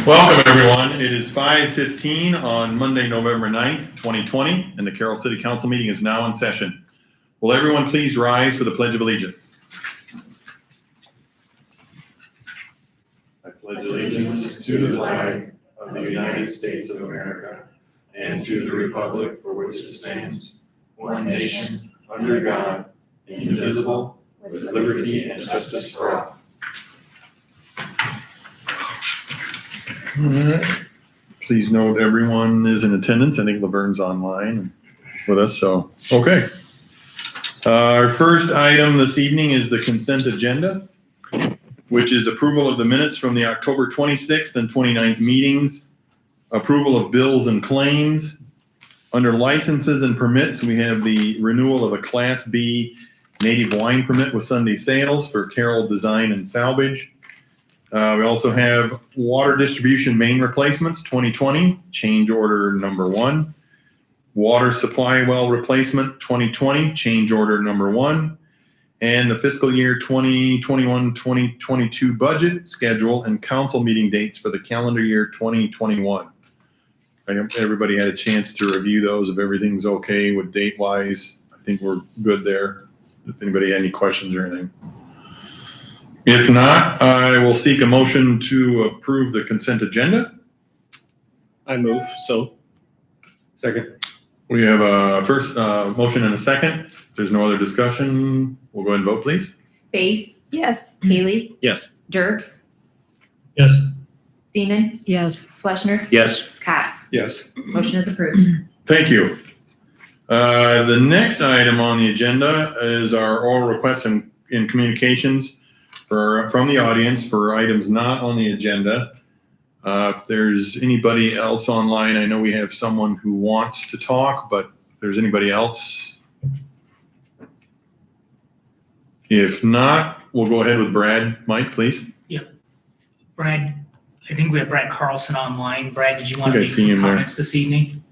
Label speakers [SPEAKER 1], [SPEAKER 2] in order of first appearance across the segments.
[SPEAKER 1] Welcome, everyone. It is 5:15 on Monday, November 9th, 2020, and the Carroll City Council meeting is now in session. Will everyone please rise for the Pledge of Allegiance? I pledge allegiance to the flag of the United States of America and to the republic for which it stands, one nation, under God, indivisible, with liberty and justice for all. All right. Please note everyone is in attendance. I think Laverne's online with us, so okay. Our first item this evening is the consent agenda, which is approval of the minutes from the October 26th and 29th meetings, approval of bills and claims. Under licenses and permits, we have the renewal of a Class B native wine permit with Sunday sales for Carroll Design and Salvage. We also have water distribution main replacements 2020, change order number 1. Water supply well replacement 2020, change order number 1. And the fiscal year 2021-2022 budget schedule and council meeting dates for the calendar year 2021. I hope everybody had a chance to review those. If everything's okay with date-wise, I think we're good there. If anybody had any questions or anything. If not, I will seek a motion to approve the consent agenda.
[SPEAKER 2] I move so. Second.
[SPEAKER 1] We have a first motion and a second. If there's no other discussion, we'll go ahead and vote, please.
[SPEAKER 3] Base? Yes. Haley?
[SPEAKER 2] Yes.
[SPEAKER 3] Dirks?
[SPEAKER 2] Yes.
[SPEAKER 3] Seaman?
[SPEAKER 4] Yes.
[SPEAKER 3] Fleshner?
[SPEAKER 2] Yes.
[SPEAKER 3] Katz?
[SPEAKER 2] Yes.
[SPEAKER 3] Motion is approved.
[SPEAKER 1] Thank you. The next item on the agenda is our oral requests in communications from the audience for items not on the agenda. If there's anybody else online, I know we have someone who wants to talk, but if there's anybody else. If not, we'll go ahead with Brad. Mike, please.
[SPEAKER 5] Brad, I think we have Brad Carlson online. Brad, did you want to
[SPEAKER 1] Okay,
[SPEAKER 5] make
[SPEAKER 1] see
[SPEAKER 5] some
[SPEAKER 1] him there.
[SPEAKER 5] comments this evening?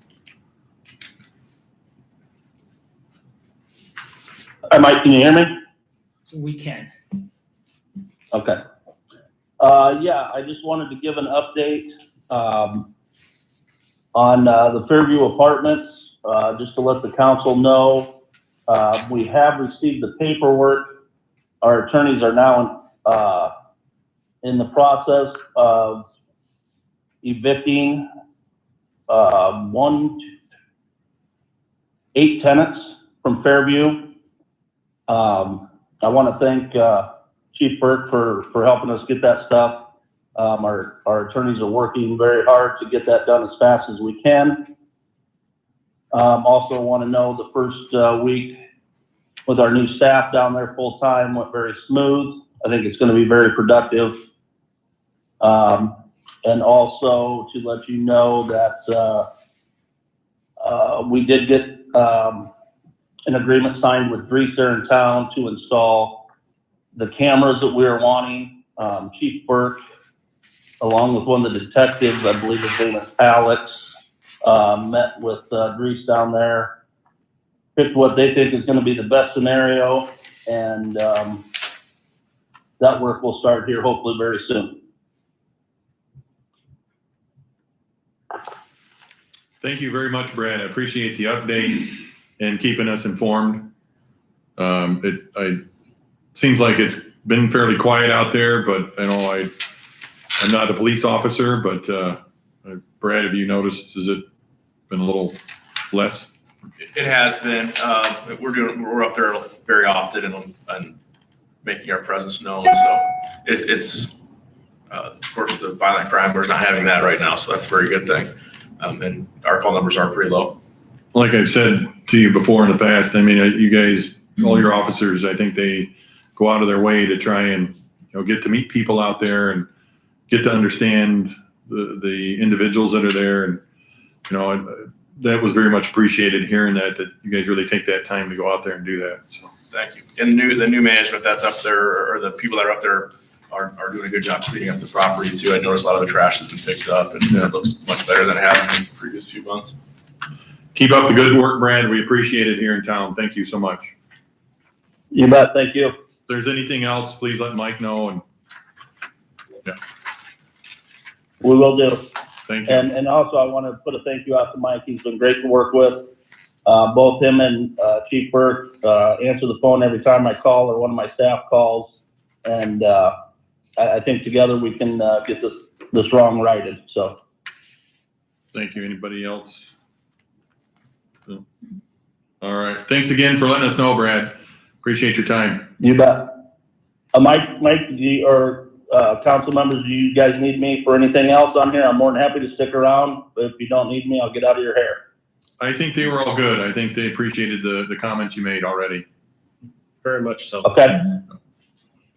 [SPEAKER 6] Hi, Mike, can you hear me?
[SPEAKER 5] We can.
[SPEAKER 6] Okay. Yeah, I just wanted to give an update on the Fairview Apartments, just to let the council know. We have received the paperwork. Our attorneys are now in the process of evicting 8 tenants from Fairview. I want to thank Chief Burke for helping us get that stuff. Our attorneys are working very hard to get that done as fast as we can. Also want to know the first week with our new staff down there full time went very smooth. I think it's going to be very productive. And also to let you know that we did get an agreement signed with Greaser in town to install the cameras that we were wanting. Chief Burke, along with one of the detectives, I believe his name is Alex, met with Grease down there, picked what they think is going to be the best scenario, and that work will start here hopefully very soon.
[SPEAKER 1] Thank you very much, Brad. I appreciate the update and keeping us informed. It seems like it's been fairly quiet out there, but I know I'm not a police officer, but Brad, have you noticed, has it been a little less?
[SPEAKER 7] It has been. We're up there very often and making our presence known. So it's of course the violent crime, we're not having that right now, so that's a very good thing. And our call numbers are pretty low.
[SPEAKER 1] Like I've said to you before in the past, I mean, you guys, all your officers, I think they go out of their way to try and get to meet people out there and get to understand the individuals that are there, and that was very much appreciated hearing that you guys really take that time to go out there and do that. So
[SPEAKER 7] thank you. And the new management that's up there, or the people that are up there, are doing a good job cleaning up the property too. I noticed a lot of the trash has been picked up, and it looks much better than it has in the previous few months.
[SPEAKER 1] Keep up the good work, Brad. We appreciate it here in town. Thank you so much.
[SPEAKER 6] You bet. Thank you.
[SPEAKER 1] If there's anything else, please let Mike know. And yeah.
[SPEAKER 6] We will do.
[SPEAKER 1] Thank you.
[SPEAKER 6] And also I want to put a thank you out to Mike. He's been great to work with. Both him and Chief Burke answer the phone every time I call or one of my staff calls. And I think together we can get this wrong righted. So.
[SPEAKER 1] Thank you. Anybody else? No. All right. Thanks again for letting us know, Brad. Appreciate your time.
[SPEAKER 6] You bet. Mike, or council members, do you guys need me for anything else on here? I'm more than happy to stick around. But if you don't need me, I'll get out of your hair.
[SPEAKER 1] I think they were all good. I think they appreciated the comments you made already.
[SPEAKER 2] Very much so.
[SPEAKER 6] Okay.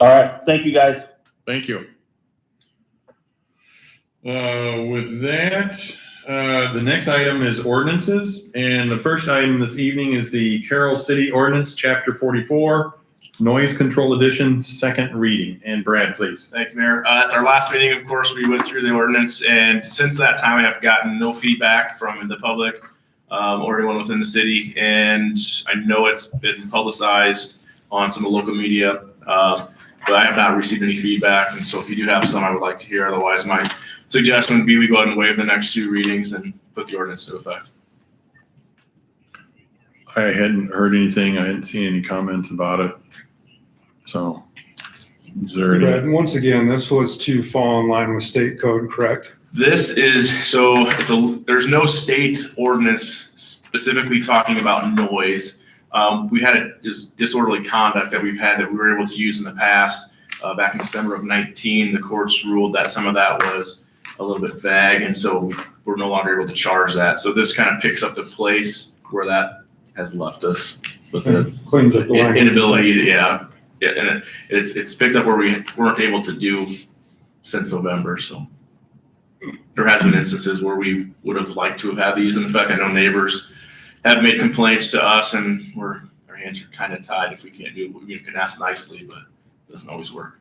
[SPEAKER 6] All right. Thank you, guys.
[SPEAKER 1] Thank you. With that, the next item is ordinances. And the first item this evening is the Carroll City Ordinance, Chapter 44, Noise Control Edition, second reading. And Brad, please.
[SPEAKER 7] Thank you, Mayor. At our last meeting, of course, we went through the ordinance, and since that time, I have gotten no feedback from the public or anyone within the city. And I know it's been publicized on some of the local media, but I have not received any feedback. And so if you do have some, I would like to hear. Otherwise, my suggestion would be we go ahead and waive the next two readings and put the ordinance into effect.
[SPEAKER 1] I hadn't heard anything. I hadn't seen any comments about it. So is there any?
[SPEAKER 4] Brad, once again, this was to fall in line with state code, correct?
[SPEAKER 7] This is, so there's no state ordinance specifically talking about noise. We had a disorderly conduct that we've had that we were able to use in the past. Back in December of 19, the courts ruled that some of that was a little bit vague, and so we're no longer able to charge that. So this kind of picks up the place where that has left us with the
[SPEAKER 4] Cleans up the language.
[SPEAKER 7] inability to, yeah, and it's picked up where we weren't able to do since November. So there has been instances where we would have liked to have had these in effect. I know neighbors have made complaints to us, and our hands are kind of tied if we can't do it. We can ask nicely, but it doesn't always work.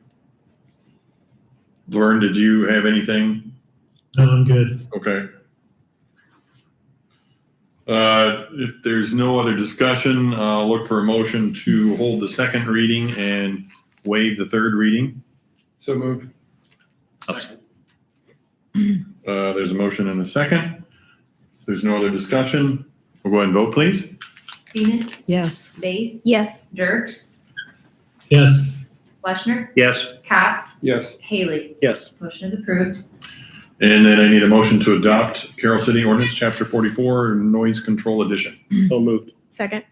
[SPEAKER 1] Lauren, did you have anything?
[SPEAKER 2] No, I'm good.
[SPEAKER 1] Okay. If there's no other discussion, I'll look for a motion to hold the second reading and waive the third reading.
[SPEAKER 4] So moved.
[SPEAKER 1] There's a motion and a second. If there's no other discussion, we'll go ahead and vote, please.
[SPEAKER 3] Seaman,
[SPEAKER 8] Yes.
[SPEAKER 3] Base,
[SPEAKER 8] Yes.
[SPEAKER 3] Jerks,
[SPEAKER 2] Yes.
[SPEAKER 3] Fleshner,
[SPEAKER 2] Yes.
[SPEAKER 3] Cots,
[SPEAKER 4] Yes.
[SPEAKER 3] Haley.
[SPEAKER 2] Yes.
[SPEAKER 3] Motion is approved.
[SPEAKER 1] And then I need a motion to adopt Carroll City Ordinance, Chapter 44, Noise Control Edition.
[SPEAKER 2] So moved.
[SPEAKER 8] Second.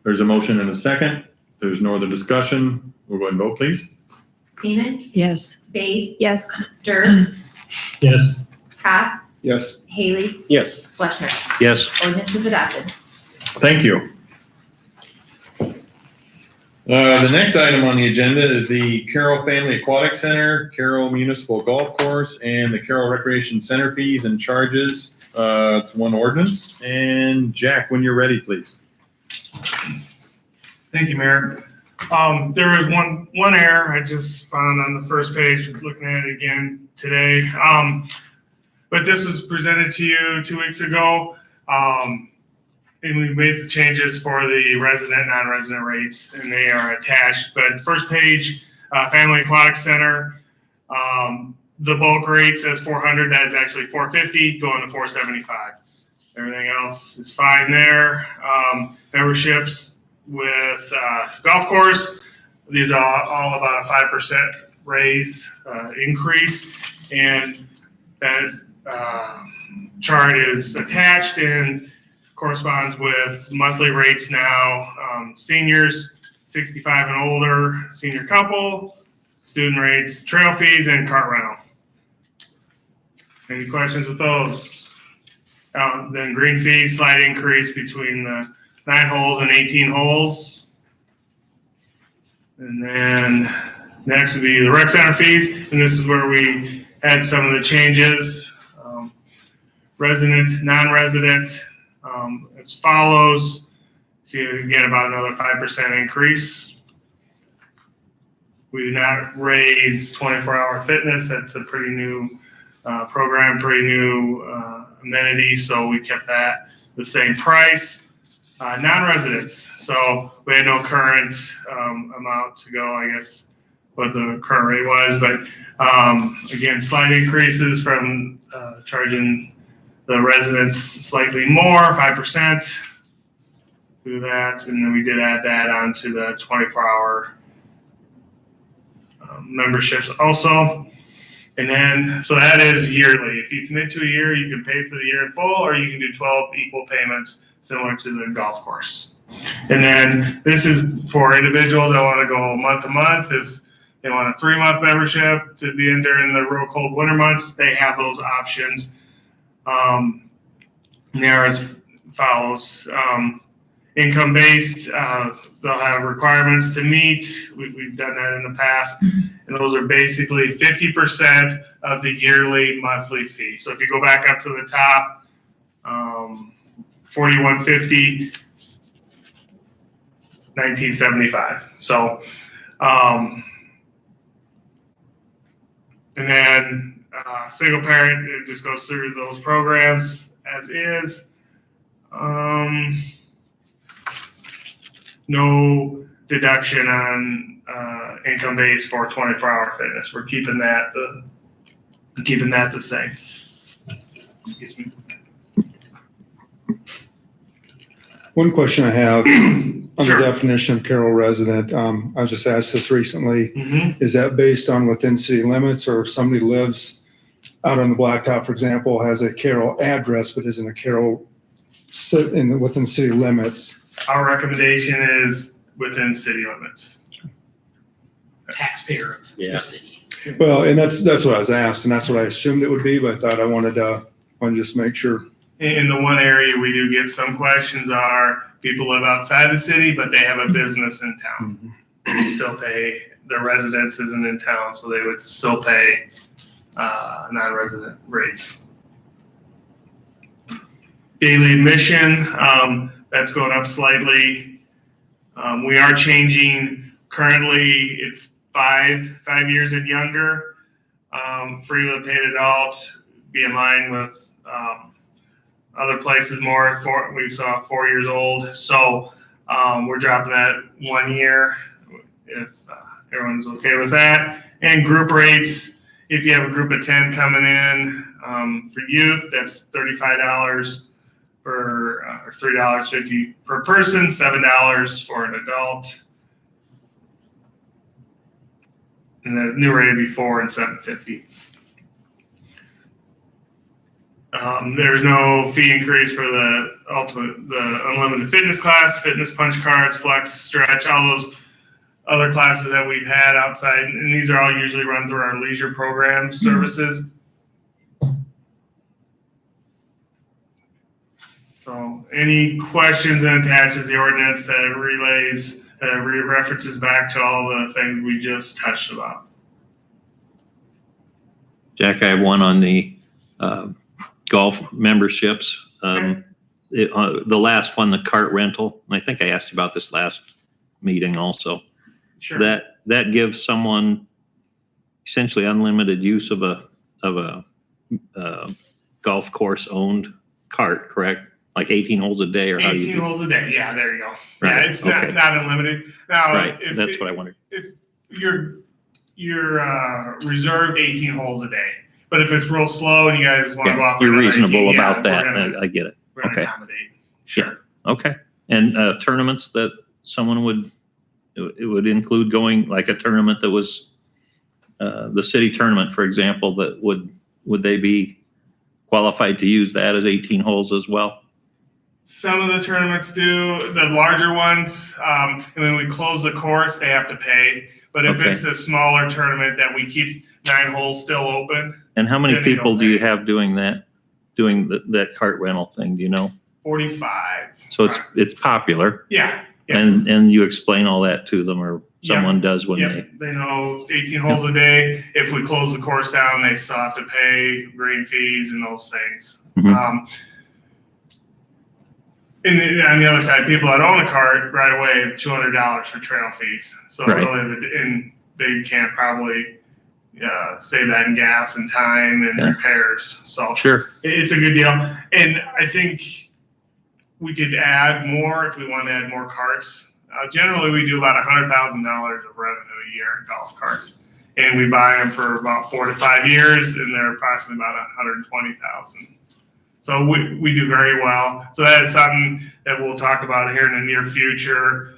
[SPEAKER 1] There's a motion and a second. If there's no other discussion, we'll go ahead and vote, please.
[SPEAKER 3] Seaman,
[SPEAKER 8] Yes.
[SPEAKER 3] Base,
[SPEAKER 8] Yes.
[SPEAKER 3] Jerks,
[SPEAKER 2] Yes.
[SPEAKER 3] Cots,
[SPEAKER 4] Yes.
[SPEAKER 3] Haley,
[SPEAKER 2] Yes.
[SPEAKER 3] Fleshner.
[SPEAKER 2] Yes.
[SPEAKER 3] Ordinance is adopted.
[SPEAKER 1] Thank you. The next item on the agenda is the Carroll Family Aquatic Center, Carroll Municipal Golf Course, and the Carroll Recreation Center fees and charges. It's one ordinance. And Jack, when you're ready, please.
[SPEAKER 9] Thank you, Mayor. There is one error I just found on the first page, looking at it again today. But this was presented to you 2 weeks ago. And we made the changes for the resident, non-resident rates, and they are attached. But first page, Family Aquatic Center, the bulk rate says 400. That is actually 450, going to 475. Everything else is fine there. Memberships with golf course, these are all about a 5% raise increase, and that chart is attached and corresponds with monthly rates now. Seniors 65 and older, senior couple, student rates, trail fees, and cart rental. Any questions with those? Then green fees, slight increase between the 9 holes and 18 holes. And then next would be the rec center fees, and this is where we had some of the changes. Resident, non-resident, as follows. So you get about another 5% increase. We did not raise 24-hour fitness. That's a pretty new program, pretty new amenity, so we kept that the same price. Non-residents, so we had no current amount to go, I guess, what the current rate was, but again, slight increases from charging the residents slightly more, 5%. Do that, and then we did add that onto the 24-hour memberships also. And then, so that is yearly. If you commit to a year, you can pay for the year in full, or you can do 12 equal payments similar to the golf course. And then this is for individuals that want to go month to month. If they want a 3-month membership to be in during the real cold winter months, they have those options. And they are as follows. Income based, they'll have requirements to meet. We've done that in the past. And those are basically 50% of the yearly monthly fee. So if you go back up to the top, $41.50, $19.75. So, and then single parent, it just goes through those programs as is. No deduction on income base for 24-hour fitness. We're keeping that the same. Excuse me.
[SPEAKER 4] One question I have on
[SPEAKER 9] Sure.
[SPEAKER 4] the definition of Carroll resident, I was just asked this recently.
[SPEAKER 9] Mm-hmm.
[SPEAKER 4] Is that based on within city limits, or if somebody lives out on the blacktop, for example, has a Carroll address but isn't a Carroll within city limits?
[SPEAKER 9] Our recommendation is within city limits.
[SPEAKER 5] Taxpayer of
[SPEAKER 2] Yeah.
[SPEAKER 5] the city.
[SPEAKER 4] Well, and that's what I was asked, and that's what I assumed it would be, but I thought I wanted to just make sure.
[SPEAKER 9] In the one area we do get some questions are people live outside the city, but they have a business in town. They still pay, their residence isn't in town, so they would still pay non-resident rates. Daily admission, that's going up slightly. We are changing, currently it's five years and younger. Free with a paid adult, be in line with other places more. We saw 4 years old. So we're dropping that 1 year if everyone's okay with that. And group rates, if you have a group of 10 coming in for youth, that's $35 or $3.50 per person, $7 for an adult. And the new rate would be $4 and $7.50. There's no fee increase for the unlimited fitness class, fitness punch cards, flex, stretch, all those other classes that we've had outside. And these are all usually run through our leisure program services. So any questions, and attaches the ordinance that relays, references back to all the things we just touched about.
[SPEAKER 8] Jack, I have one on the golf memberships. The last one, the cart rental, and I think I asked you about this last meeting also.
[SPEAKER 9] Sure.
[SPEAKER 8] That gives someone essentially unlimited use of a golf course owned cart, correct? Like 18 holes a day, or how do you
[SPEAKER 9] 18
[SPEAKER 8] do?
[SPEAKER 9] holes a day. Yeah, there you go.
[SPEAKER 8] Right,
[SPEAKER 9] Yeah, it's not unlimited. Now,
[SPEAKER 8] Right,
[SPEAKER 9] if
[SPEAKER 8] that's what I wondered.
[SPEAKER 9] If you're reserved 18 holes a day, but if it's real slow and you guys want to go
[SPEAKER 8] Yeah,
[SPEAKER 9] off, for
[SPEAKER 8] you're
[SPEAKER 9] another
[SPEAKER 8] reasonable
[SPEAKER 9] 18, yeah,
[SPEAKER 8] about that.
[SPEAKER 9] we're gonna-
[SPEAKER 8] I get it.
[SPEAKER 9] We're gonna
[SPEAKER 8] Okay.
[SPEAKER 9] accommodate. Sure.
[SPEAKER 8] Okay. And tournaments that someone it would include going, like a tournament that was the city tournament, for example, that would they be qualified to use that as 18 holes as well?
[SPEAKER 9] Some of the tournaments do, the larger ones, and when we close the course, they have to pay. But if
[SPEAKER 8] Okay.
[SPEAKER 9] it's a smaller tournament that we keep 9 holes still open,
[SPEAKER 8] And how many
[SPEAKER 9] Then they
[SPEAKER 8] people
[SPEAKER 9] don't
[SPEAKER 8] do you
[SPEAKER 9] pay.
[SPEAKER 8] have doing that cart rental thing? Do you know?
[SPEAKER 9] 45.
[SPEAKER 8] So it's popular,
[SPEAKER 9] Yeah. Yeah.
[SPEAKER 8] and you explain all that to them, or
[SPEAKER 9] Yeah.
[SPEAKER 8] someone does when
[SPEAKER 9] Yep, they know 18 holes a day. If we close the course down, they still have to pay green fees and those things.
[SPEAKER 8] Mhm.
[SPEAKER 9] And then on the other side, people that own a cart right away have $200 for trail fees. So
[SPEAKER 8] Right.
[SPEAKER 9] really, and they can't probably save that in gas and time and
[SPEAKER 8] Yeah.
[SPEAKER 9] repairs. So
[SPEAKER 8] Sure.
[SPEAKER 9] it's a good deal. And I think we could add more if we want to add more carts. Generally, we do about $100,000 of revenue a a year, golf carts. And we buy them for about 4 to 5 years, and they're approximately about 120,000. So we do very well. So that is something that we'll talk about here in the near future.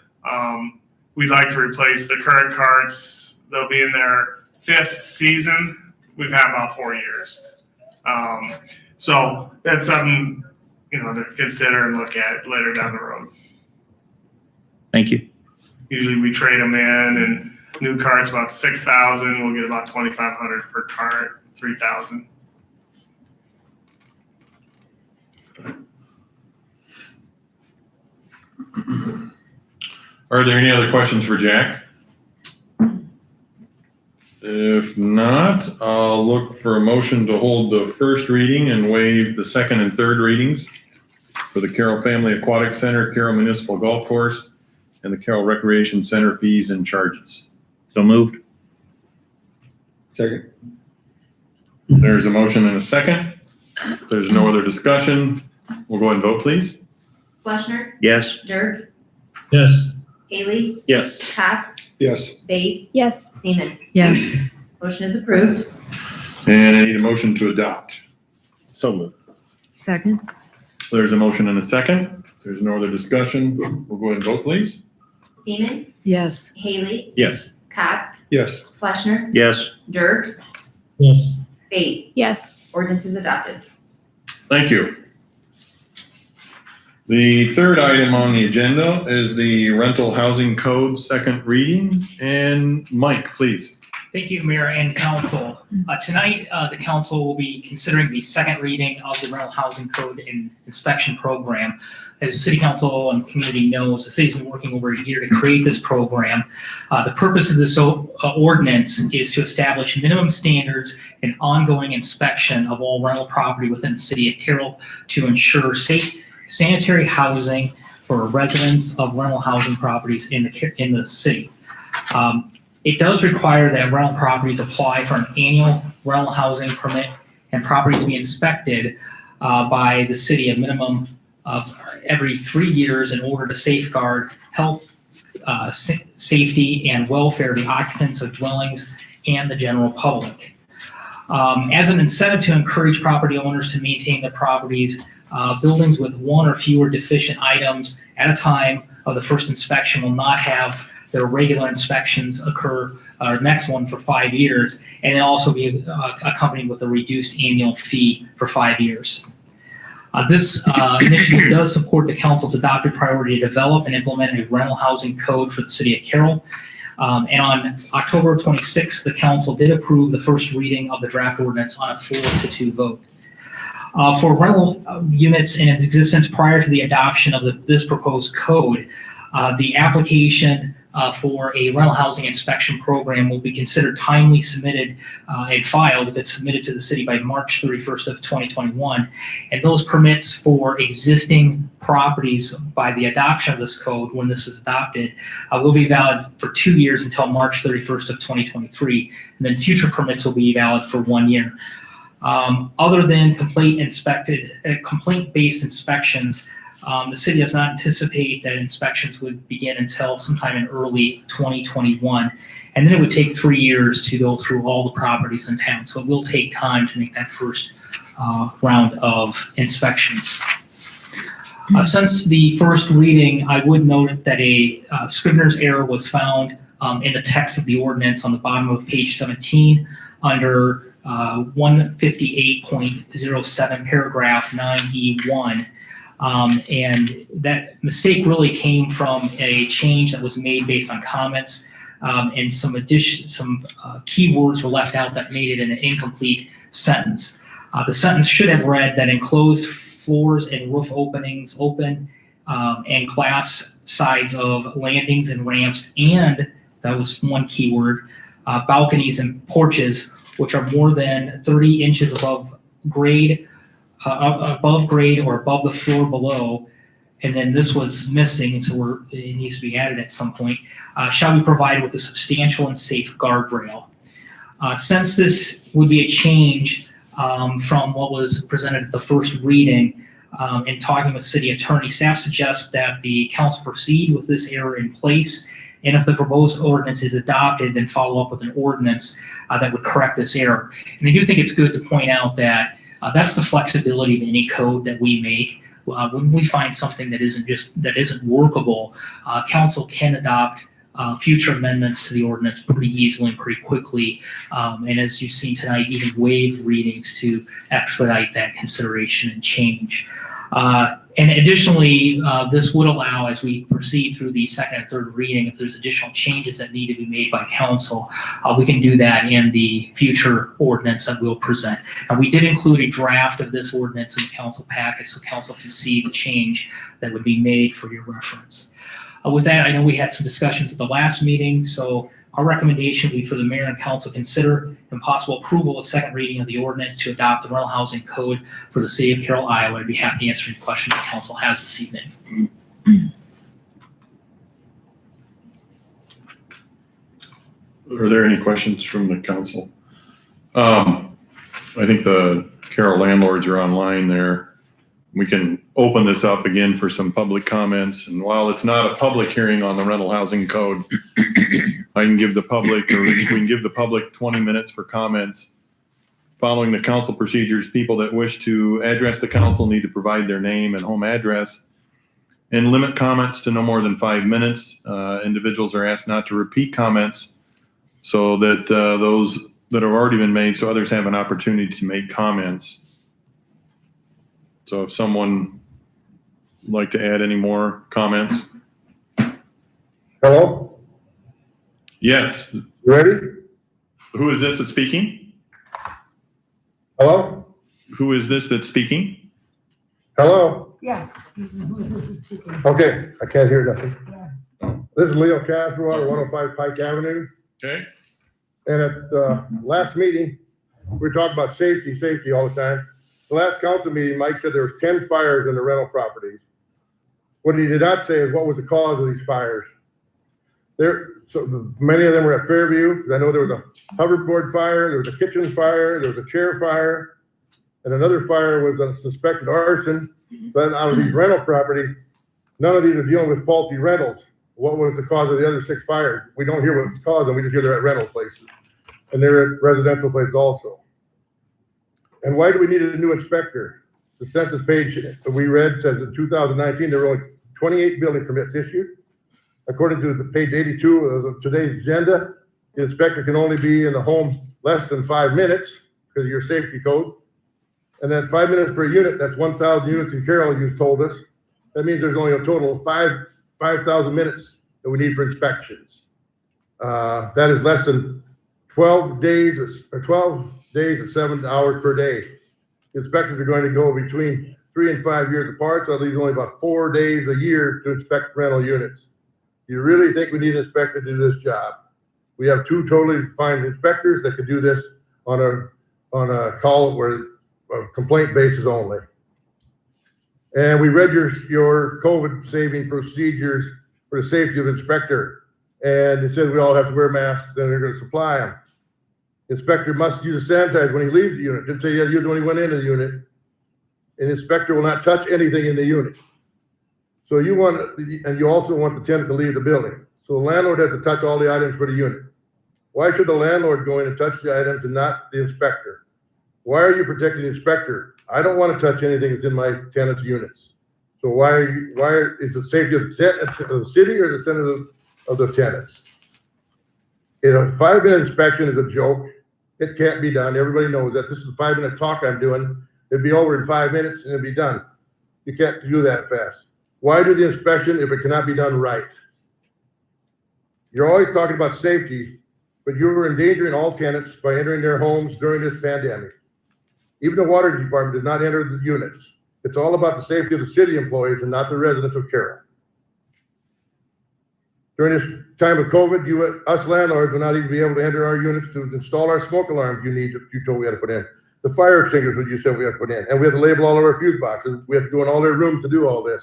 [SPEAKER 9] We'd like to replace the current carts. They'll be in their 5th season. We've had about 4 years. So that's something, to consider and look at later down the road.
[SPEAKER 8] Thank you.
[SPEAKER 9] Usually we trade them in, and new carts about 6,000. We'll get about 2,500 per cart, 3,000.
[SPEAKER 1] Are there any other questions for Jack? If not, I'll look for a motion to hold the first reading and waive the second and third readings for the Carroll Family Aquatic Center, Carroll Municipal Golf Course, and the Carroll Recreation Center fees and charges.
[SPEAKER 8] So moved.
[SPEAKER 4] Second.
[SPEAKER 1] There's a motion and a second. If there's no other discussion, we'll go ahead and vote, please.
[SPEAKER 3] Fleshner,
[SPEAKER 8] Yes.
[SPEAKER 3] Dirks,
[SPEAKER 2] Yes.
[SPEAKER 3] Haley,
[SPEAKER 8] Yes.
[SPEAKER 3] Cox,
[SPEAKER 4] Yes.
[SPEAKER 3] Base,
[SPEAKER 10] Yes.
[SPEAKER 3] Seaman.
[SPEAKER 10] Yes.
[SPEAKER 3] Motion is approved.
[SPEAKER 1] And I need a motion to adopt.
[SPEAKER 8] So moved.
[SPEAKER 10] Second.
[SPEAKER 1] There's a motion and a second. If there's no other discussion, we'll go ahead and vote, please.
[SPEAKER 3] Seaman,
[SPEAKER 10] Yes.
[SPEAKER 3] Haley,
[SPEAKER 8] Yes.
[SPEAKER 3] Cox,
[SPEAKER 4] Yes.
[SPEAKER 3] Fleshner,
[SPEAKER 8] Yes.
[SPEAKER 3] Dirks,
[SPEAKER 2] Yes.
[SPEAKER 3] Base.
[SPEAKER 10] Yes.
[SPEAKER 3] Ordinance is adopted.
[SPEAKER 1] Thank you. The third item on the agenda is the Rental Housing Code second reading. And Mike, please.
[SPEAKER 5] Thank you, Mayor and Council. Tonight, the Council will be considering the second reading of the Rental Housing Code and Inspection Program. As the City Council and community knows, the city's been working over a year to create this program. The purpose of this ordinance is to establish minimum standards and ongoing inspection of all rental property within the City of Carroll to ensure safe sanitary housing for residents of rental housing properties in the city. It does require that rental properties apply for an annual rental housing permit and properties be inspected by the city a minimum of every 3 years in order to safeguard health, safety, and welfare of the occupants of dwellings and the general public. As an incentive to encourage property owners to maintain their properties, buildings with one or fewer deficient items at a time of the first inspection will not have their regular inspections occur, or next one for 5 years, and then also be accompanied with a reduced annual fee for 5 years. This initiative does support the council's adopted priority to develop and implement a rental housing code for the city of Carroll. And on October 26th, the council did approve the first reading of the draft ordinance on a 4-2 vote. For rental units in existence prior to the adoption of this proposed code, the application for a rental housing inspection program will be considered timely submitted and filed if it's submitted to the city by March 31st of 2021. And those permits for existing properties by the adoption of this code, when this is adopted, will be valid for 2 years until March 31st of 2023. And then future permits will be valid for 1 year. Other than complaint-based inspections, the city does not anticipate that inspections would begin until sometime in early 2021. And then it would take 3 years to go through all the properties in town. So it will take time to make that first round of inspections. Since the first reading, I would note that a scrivener's error was found in the text of the ordinance on the bottom of page 17 under 158.07 paragraph 9E1. And that mistake really came from a change that was made based on comments, and some keywords were left out that made it an incomplete sentence. The sentence should have read that enclosed floors and roof openings open, and glass sides of landings and ramps, and that was one keyword, balconies and porches, which are more than 30 inches above grade or above the floor below, and then this was missing, and so it needs to be added at some point, shall be provided with a substantial and safe guardrail. Since this would be a change from what was presented at the first reading, in talking with city attorney, staff suggests that the council proceed with this error in place And if the proposed ordinance is adopted, then follow up with an ordinance that would correct this error. And I do think it's good to point out that that's the flexibility of any code that we make. When we find something that isn't workable, council can adopt future amendments to the ordinance pretty easily and pretty quickly. And as you've seen tonight, even waive readings to expedite that consideration and change. And additionally, this would allow, as we proceed through the second and third reading, if there's additional changes that need to be made by council, we can do that in the future ordinance that we'll present. And we did include a draft of this ordinance in the council packet so council can see the change that would be made for your reference. With that, I know we had some discussions at the last meeting, so our recommendation would be for the mayor and council consider and possible approval of second reading of the ordinance to adopt the rental housing code for the city of Carroll, Iowa. I'd be happy to answer any questions the council has this evening.
[SPEAKER 1] Are there any questions from the council? I think the Carroll landlords are online there. We can open this up again for some public comments. And while it's not a public hearing on the rental housing code, I can give the public, or we can give the public 20 minutes for comments. Following the council procedures, people that wish to address the council need to provide their name and home address and limit comments to no more than 5 minutes. Individuals are asked not to repeat comments so that those that have already been made, so others have an opportunity to make comments. So if someone would like to add any more comments?
[SPEAKER 10] Hello,
[SPEAKER 1] Yes.
[SPEAKER 10] you ready?
[SPEAKER 1] Who is this that's speaking?
[SPEAKER 10] Hello?
[SPEAKER 1] Who is this that's speaking?
[SPEAKER 10] Hello?
[SPEAKER 11] Yeah.
[SPEAKER 10] Okay, I can't hear nothing. This is Leo Castlewater, 105 Pike Avenue.
[SPEAKER 1] Okay.
[SPEAKER 10] And at the last meeting, we were talking about safety all the time. The last council meeting, Mike said there was 10 fires in the rental properties. What he did not say is what was the cause of these fires. Many of them were at Fairview. I know there was a hoverboard fire, there was a kitchen fire, there was a chair fire, and another fire was a suspected arson. But out of these rental properties, none of these are dealing with faulty rentals. What was the cause of the other 6 fires? We don't hear what's caused them. We just hear they're at rental places. And they're at residential places also. And why do we need a new inspector? The census page that we read says in 2019, there were only 28 building permits issued. According to the page 82 of today's agenda, the inspector can only be in the home less than 5 minutes because of your safety code. And then 5 minutes per unit, that's 1,000 units in Carroll, you told us. That means there's only a total of 5,000 minutes that we need for inspections. That is less than 12 days of 7 hours per day. The inspections are going to go between 3 and 5 years apart, so that leaves only about 4 days a year to inspect rental units. Do you really think we need an inspector to do this job? We have 2 totally fine inspectors that could do this on a call where complaint basis only. And we read your COVID saving procedures for the safety of inspector, and it says we all have to wear masks, then they're going to supply them. Inspector must use a sanitizer when he leaves the unit. Didn't say you had to use it when he went into the unit. An inspector will not touch anything in the unit. So you also want the tenant to leave the building. So the landlord has to touch all the items for the unit. Why should the landlord go in and touch the items and not the inspector? Why are you protecting the inspector? I don't want to touch anything that's in my tenant's units. So why is the safety of the city or the safety of the tenants? A 5-minute inspection is a joke. It can't be done. Everybody knows that. This is a 5-minute talk I'm doing. It'd be over in 5 minutes and it'd be done. You can't do that fast. Why do the inspection if it cannot be done right? You're always talking about safety, but you're endangering all tenants by entering their homes during this pandemic. Even the water department did not enter the units. It's all about the safety of the city employees and not the residents of Carroll. During this time of COVID, us landlords will not even be able to enter our units to install our smoke alarms you told we had to put in. The fire extinguishers you said we had to put in. And we have to label all of our fuse boxes. We have to go in all their rooms to do all this.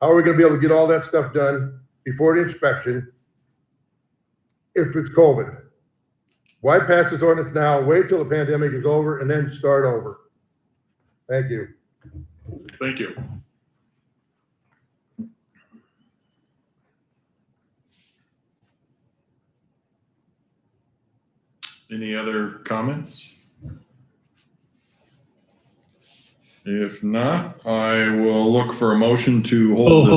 [SPEAKER 10] How are we going to be able to get all that stuff done before the inspection if it's COVID? Why pass this ordinance now, wait till the pandemic is over, and then start over? Thank you.
[SPEAKER 1] Thank you. Any other comments? If not, I will look for a motion to hold.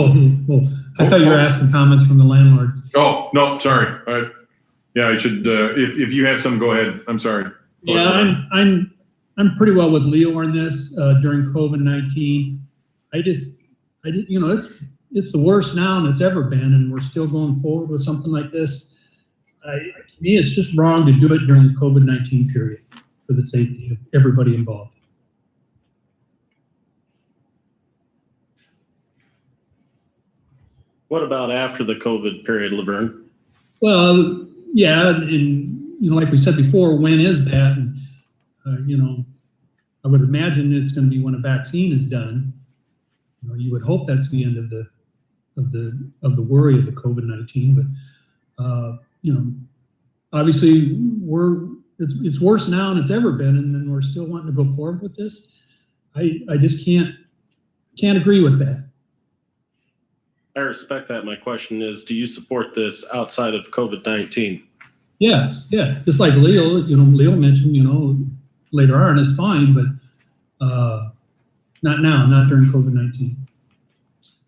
[SPEAKER 2] I thought you were asking comments from the landlord.
[SPEAKER 1] Oh, no, sorry. I should, if you have some, go ahead. I'm sorry.
[SPEAKER 2] Yeah, I'm pretty well with Leo on this, during COVID-19. It's the worst now than it's ever been, and we're still going forward with something like this. To me, it's just wrong to do it during the COVID-19 period for the safety of everybody involved.
[SPEAKER 11] What about after the COVID period, Laverne?
[SPEAKER 2] Well, yeah, and like we said before, when is that? And I would imagine it's going to be when a vaccine is done. You would hope that's the end of the worry of the COVID-19, but obviously it's worse now than it's ever been, and we're still wanting to go forward with this. I just can't agree with that.
[SPEAKER 11] I respect that. My question is, do you support this outside of COVID-19?
[SPEAKER 2] Yes, yeah. Just like Leo, Leo mentioned, later on it's fine, but not now, not during COVID-19.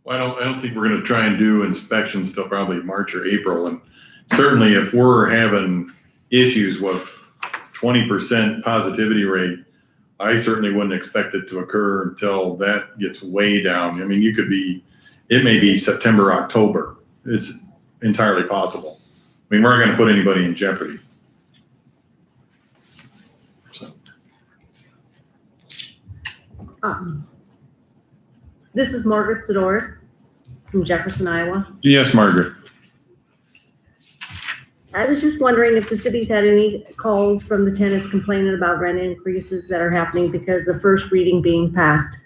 [SPEAKER 1] Well, I don't think we're going to try and do inspections till probably March or April. And certainly if we're having issues with 20% positivity rate, I certainly wouldn't expect it to occur until that gets way down. I mean, it may be September, October. It's entirely possible. I mean, we're not going to put anybody in jeopardy. So.
[SPEAKER 12] This is Margaret Sidoris from Jefferson, Iowa.
[SPEAKER 1] Yes, Margaret.
[SPEAKER 12] I was just wondering if the city's had any calls from the tenants complaining about rent increases that are happening because the first reading being passed.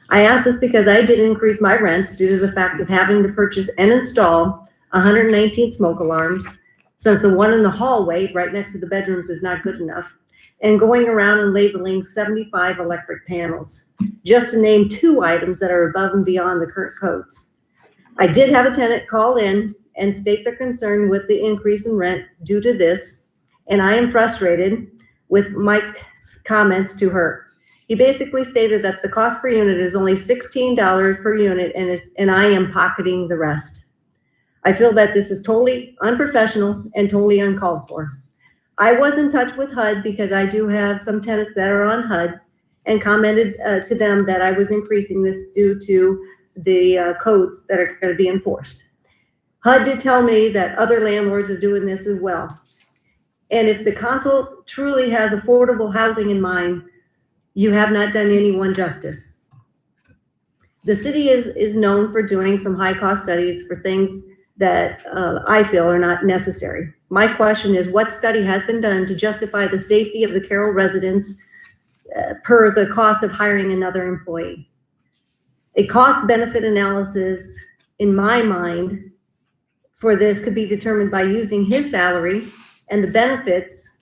[SPEAKER 12] I ask this because I did increase my rents due to the fact of having to purchase and install 119 smoke alarms, since the one in the hallway right next to the bedrooms is not good enough, and going around and labeling 75 electric panels, just to name 2 items that are above and beyond the current codes. I did have a tenant call in and state their concern with the increase in rent due to this, and I am frustrated with Mike's comments to her. He basically stated that the cost per unit is only $16 per unit and I am pocketing the rest. I feel that this is totally unprofessional and totally uncalled for. I was in touch with HUD because I do have some tenants that are on HUD and commented to them that I was increasing this due to the codes that are going to be enforced. HUD did tell me that other landlords are doing this as well. And if the council truly has affordable housing in mind, you have not done anyone justice. The city is known for doing some high cost studies for things that I feel are not necessary. My question is, what study has been done to justify the safety of the Carroll residents per the cost of hiring another employee? A cost benefit analysis, in my mind, for this could be determined by using his salary and the benefits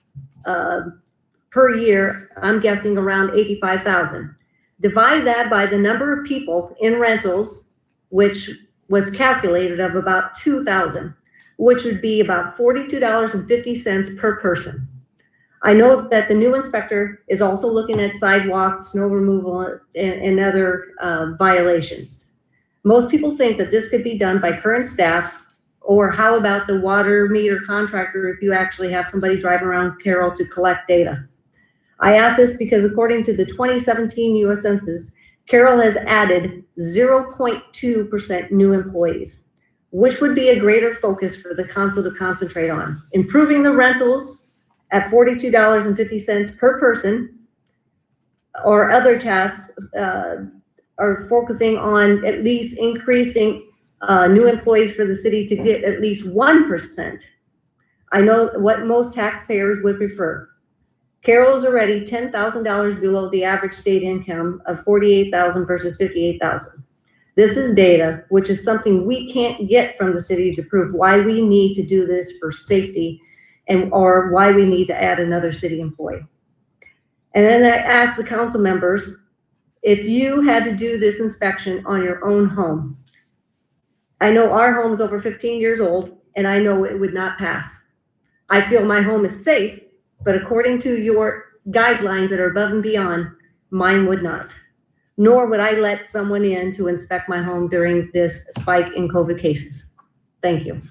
[SPEAKER 12] per year, I'm guessing around $85,000. Divide that by the number of people in rentals, which was calculated of about 2,000, which would be about $42.50 per person. I know that the new inspector is also looking at sidewalks, snow removal, and other violations. Most people think that this could be done by current staff, or how about the water meter contractor if you actually have somebody driving around Carroll to collect data? I ask this because according to the 2017 US Census, Carroll has added 0.2% new employees, which would be a greater focus for the council to concentrate on. Improving the rentals at $42.50 per person, or other tasks are focusing on at least increasing new employees for the city to get at least 1%. I know what most taxpayers would prefer. Carroll is already $10,000 below the average state income of $48,000 versus $58,000. This is data, which is something we can't get from the city to prove why we need to do this for safety or why we need to add another city employee. And then I asked the council members, if you had to do this inspection on your own home, I know our home is over 15 years old and I know it would not pass. I feel my home is safe, but according to your guidelines that are above and beyond, mine would not. Nor would I let someone in to inspect my home during this spike in COVID cases. Thank you.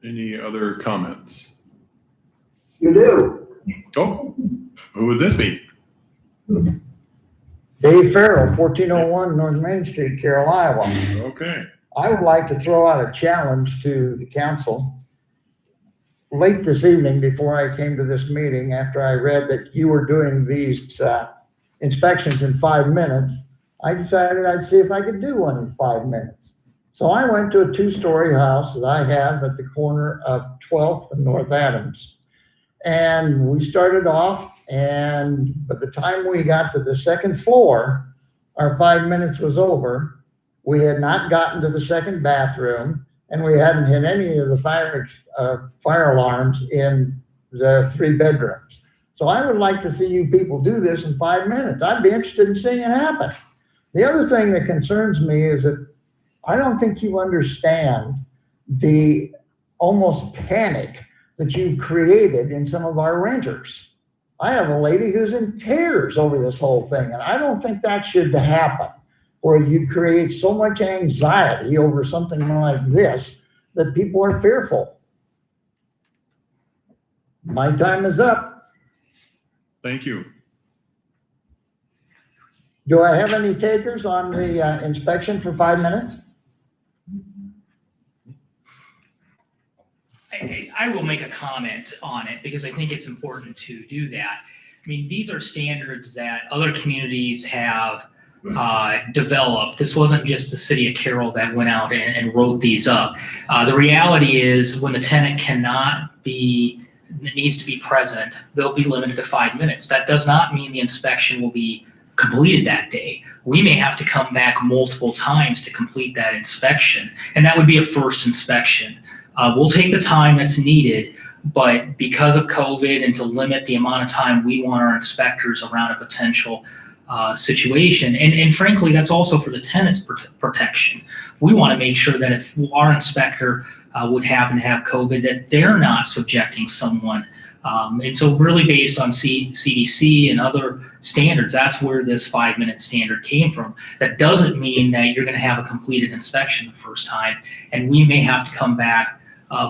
[SPEAKER 1] Any other comments?
[SPEAKER 13] You do.
[SPEAKER 1] Oh, who would this be?
[SPEAKER 13] Dave Farrell, 1401 North Main Street, Carroll, Iowa.
[SPEAKER 1] Okay.
[SPEAKER 13] I would like to throw out a challenge to the council. Late this evening, before I came to this meeting, after I read that you were doing these inspections in 5 minutes, I decided I'd see if I could do one in 5 minutes. So I went to a 2-story house that I have at the corner of 12th and North Adams. And we started off, and by the time we got to the second floor, our 5 minutes was over. We had not gotten to the second bathroom, and we hadn't hit any of the fire alarms in the 3 bedrooms. So I would like to see you people do this in 5 minutes. I'd be interested in seeing it happen. The other thing that concerns me is that I don't think you understand the almost panic that you've created in some of our renters. I have a lady who's in tears over this whole thing, and I don't think that should happen, where you create so much anxiety over something like this that people are fearful. My time is up.
[SPEAKER 1] Thank you.
[SPEAKER 13] Do I have any takers on the inspection for 5 minutes?
[SPEAKER 5] I will make a comment on it because I think it's important to do that. I mean, these are standards that other communities have developed. This wasn't just the city of Carroll that went out and wrote these up. The reality is when the tenant needs to be present, they'll be limited to 5 minutes. That does not mean the inspection will be completed that day. We may have to come back multiple times to complete that inspection, and that would be a first inspection. We'll take the time that's needed, but because of COVID and to limit the amount of time we want our inspectors around a potential situation, and frankly, that's also for the tenant's protection. We want to make sure that if our inspector would happen to have COVID, that they're not subjecting someone. And so really based on CDC and other standards, that's where this 5 minute standard came from. That doesn't mean that you're going to have a completed inspection the first time, and we may have to come back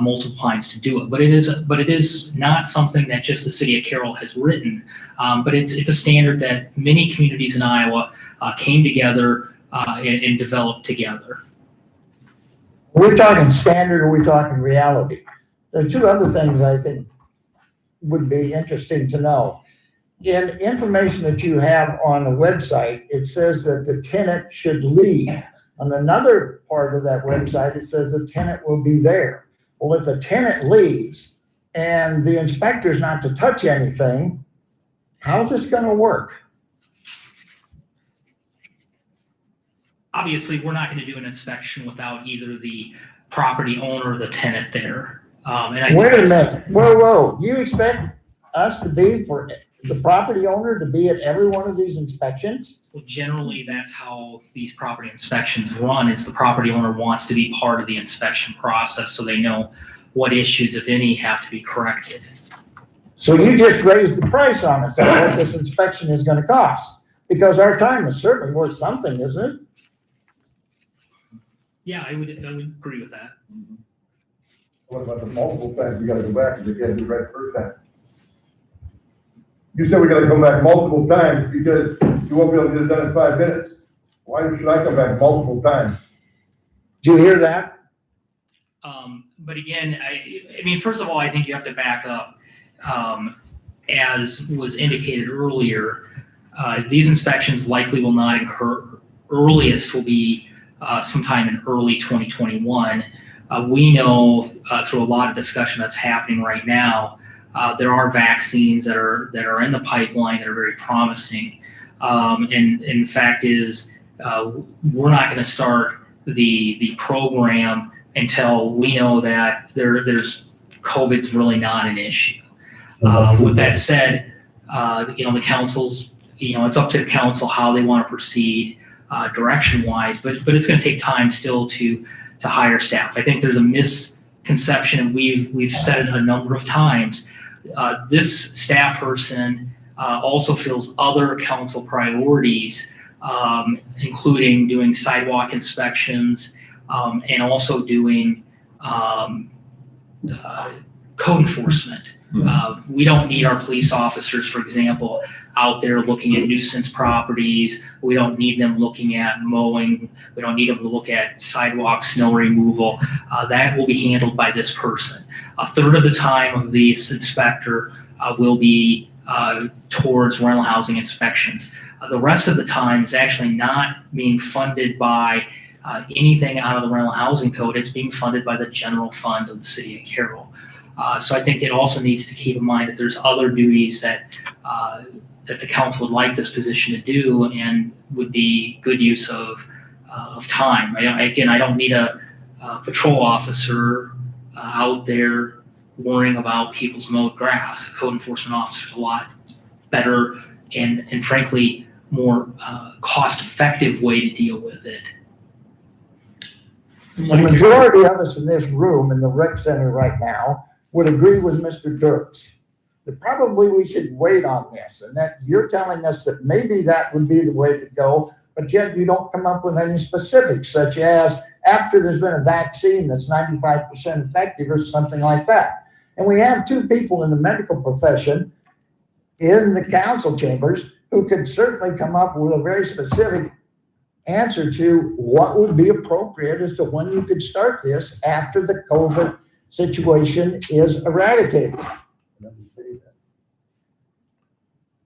[SPEAKER 5] multiple times to do it. But it is not something that just the city of Carroll has written, but it's a standard that many communities in Iowa came together and developed together.
[SPEAKER 13] We're talking standard, or we're talking reality. There are 2 other things I think would be interesting to know. In information that you have on the website, it says that the tenant should leave. On another part of that website, it says the tenant will be there. Well, if the tenant leaves and the inspector's not to touch anything, how's this going to work?
[SPEAKER 5] Obviously, we're not going to do an inspection without either the property owner or the tenant there.
[SPEAKER 13] Wait a minute. Whoa. You expect us to be for the property owner to be at every one of these inspections?
[SPEAKER 5] Well, generally, that's how these property inspections run, is the property owner wants to be part of the inspection process so they know what issues, if any, have to be corrected.
[SPEAKER 13] So you just raised the price on us on what this inspection is going to cost, because our time is certainly worth something, isn't it?
[SPEAKER 5] Yeah, I would agree with that.
[SPEAKER 10] What about the multiple times we gotta go back and we gotta do it right the first time? You said we gotta come back multiple times because you won't be able to get it done in 5 minutes. Why should I come back multiple times?
[SPEAKER 13] Did you hear that?
[SPEAKER 5] But again, I mean, first of all, I think you have to back up. As was indicated earlier, these inspections likely will not occur. Earliest will be sometime in early 2021. We know through a lot of discussion that's happening right now, there are vaccines that are in the pipeline that are very promising. And the fact is, we're not going to start the program until we know that there's COVID's really not an issue. With that said, the council's, it's up to the council how they want to proceed. direction-wise, but it's going to take time still to hire staff. I think there's a misconception, and we've said it a number of times. This staff person also fills other council priorities, including doing sidewalk inspections and also doing code enforcement. We don't need our police officers, for example, out there looking at nuisance properties. We don't need them looking at mowing. We don't need them to look at sidewalk snow removal. That will be handled by this person. A third of the time of this inspector will be towards rental housing inspections. The rest of the time is actually not being funded by anything out of the rental housing code. It's being funded by the general fund of the city of Carroll. So I think it also needs to keep in mind that there's other duties that the council would like this position to do and would be good use of time. I don't need a patrol officer out there worrying about people's mowed grass. A code enforcement officer is a lot better and frankly more cost-effective way to deal with it.
[SPEAKER 13] The majority of us in this room in the rec center right now would agree with Mr. Dirks that probably we should wait on this, and that you're telling us that maybe that would be the way to go, but yet you don't come up with any specifics, such as after there's been a vaccine that's 95% effective or something like that. And we have two people in the medical profession in the council chambers who could certainly come up with a very specific answer to what would be appropriate as to when you could start this after the COVID situation is eradicated.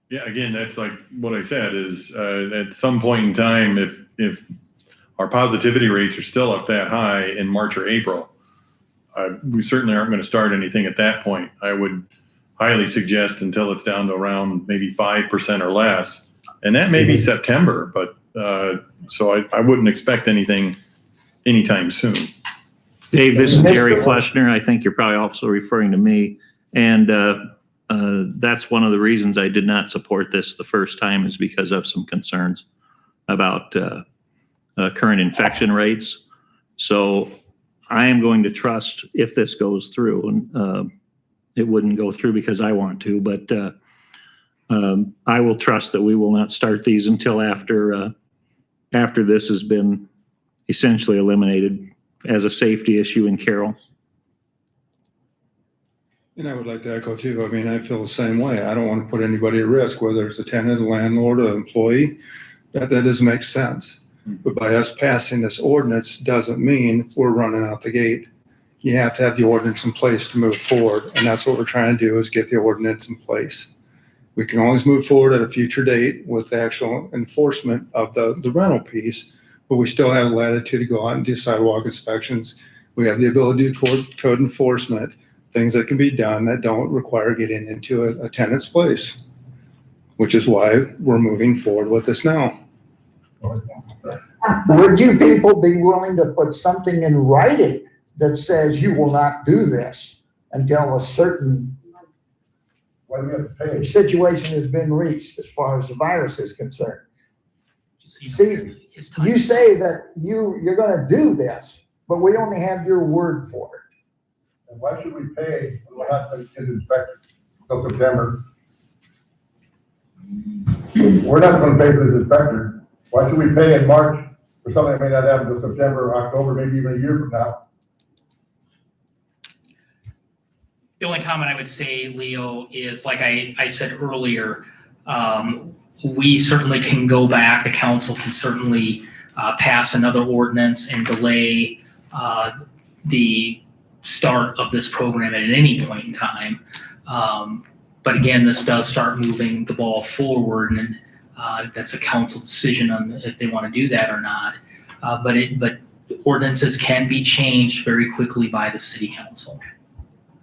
[SPEAKER 1] Yeah, again, that's like what I said is at some point in time, if our positivity rates are still up that high in March or April, we certainly aren't going to start anything at that point. I would highly suggest until it's down to around maybe 5% or less. And that may be September, but so I wouldn't expect anything anytime soon.
[SPEAKER 8] Dave, this is Jerry Fleshner. I think you're probably also referring to me. And that's one of the reasons I did not support this the first time, is because of some concerns about current infection rates. So I am going to trust, if this goes through, and it wouldn't go through because I want to, but I will trust that we will not start these until after this has been essentially eliminated as a safety issue in Carroll.
[SPEAKER 4] And I would like to echo too. I mean, I feel the same way. I don't want to put anybody at risk, whether it's a tenant, a landlord, or employee. That doesn't make sense. But by us passing this ordinance doesn't mean we're running out the gate. You have to have the ordinance in place to move forward. And that's what we're trying to do, is get the ordinance in place. We can always move forward at a future date with the actual enforcement of the rental piece, but we still have latitude to go out and do sidewalk inspections. We have the ability to do code enforcement, things that can be done that don't require getting into a tenant's place, which is why we're moving forward with this now.
[SPEAKER 13] Would you people be willing to put something in writing that says you will not do this until a certain situation has been reached as far as the virus is concerned? See, you say that you're going to do this, but we only have your word for it.
[SPEAKER 10] And why should we pay when we're not going to get inspected until September? We're not going to pay for this inspector. Why should we pay in March for something that may not happen until September or October, maybe even a year from now?
[SPEAKER 5] The only comment I would say, Leo, is like I said earlier, we certainly can go back. The council can certainly pass another ordinance and delay the start of this program at any point in time. But again, this does start moving the ball forward, and that's a council decision on if they want to do that or not. But ordinances can be changed very quickly by the city council.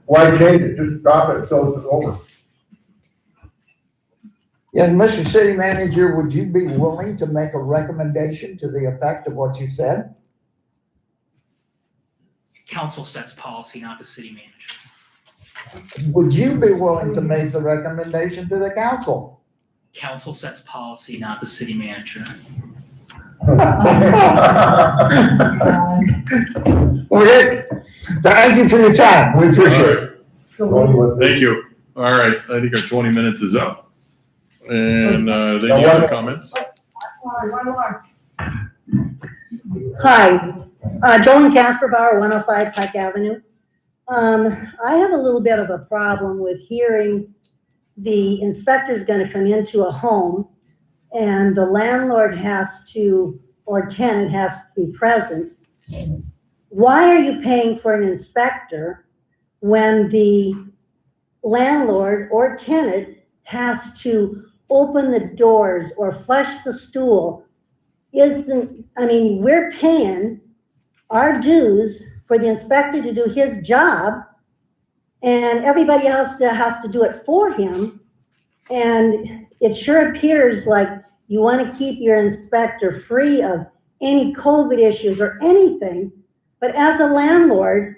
[SPEAKER 10] Why change it? Just drop it so it's over.
[SPEAKER 13] And Mr. City Manager, would you be willing to make a recommendation to the effect of what you said?
[SPEAKER 5] Council sets policy, not the city manager.
[SPEAKER 13] Would you be willing to make the recommendation to the council?
[SPEAKER 5] Council sets policy, not the city manager.
[SPEAKER 13] Okay, thank you for your time. We appreciate it.
[SPEAKER 1] Thank you. All right, I think our 20 minutes is up. And any other comments?
[SPEAKER 12] Hi, Jolene Casperbauer, 105 Pike Avenue. I have a little bit of a problem with hearing the inspector's gonna come into a home and the landlord has to, or tenant has to be present. Why are you paying for an inspector when the landlord or tenant has to open the doors or flush the stool? We're paying our dues for the inspector to do his job, and everybody else has to do it for him. And it sure appears like you want to keep your inspector free of any COVID issues or anything. But as a landlord,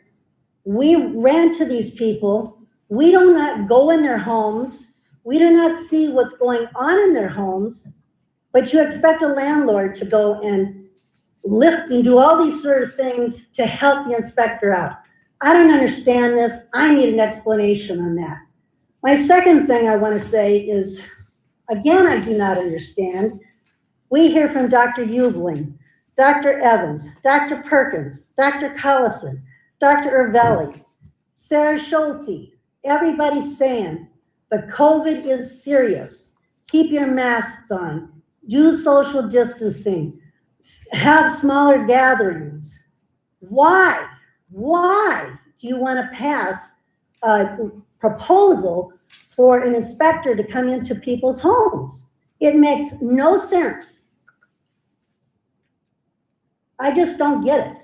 [SPEAKER 12] we rent to these people. We do not go in their homes. We do not see what's going on in their homes. But you expect a landlord to go and lift and do all these sort of things to help the inspector out. I don't understand this. I need an explanation on that. My second thing I want to say is, again, I do not understand. We hear from Dr. Ubling, Dr. Evans, Dr. Perkins, Dr. Collison, Dr. Urvelli, Sarah Schulte, everybody's saying the COVID is serious. Keep your masks on, do social distancing, have smaller gatherings. Why do you want to pass a proposal for an inspector to come into people's homes? It makes no sense. I just don't get it.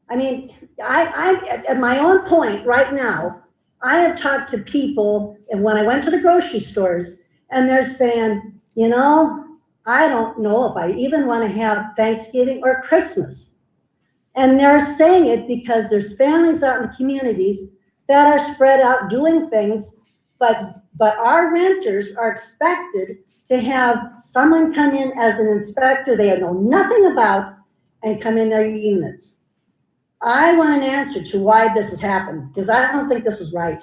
[SPEAKER 12] I mean, I at my own point right now, I have talked to people, and when I went to the grocery stores, and they're saying, you know, I don't know if I even want to have Thanksgiving or Christmas. And they're saying it because there's families out in the communities that are spread out doing things, but our renters are expected to have someone come in as an inspector they know nothing about and come in their units. I want an answer to why this has happened, because I don't think this is right.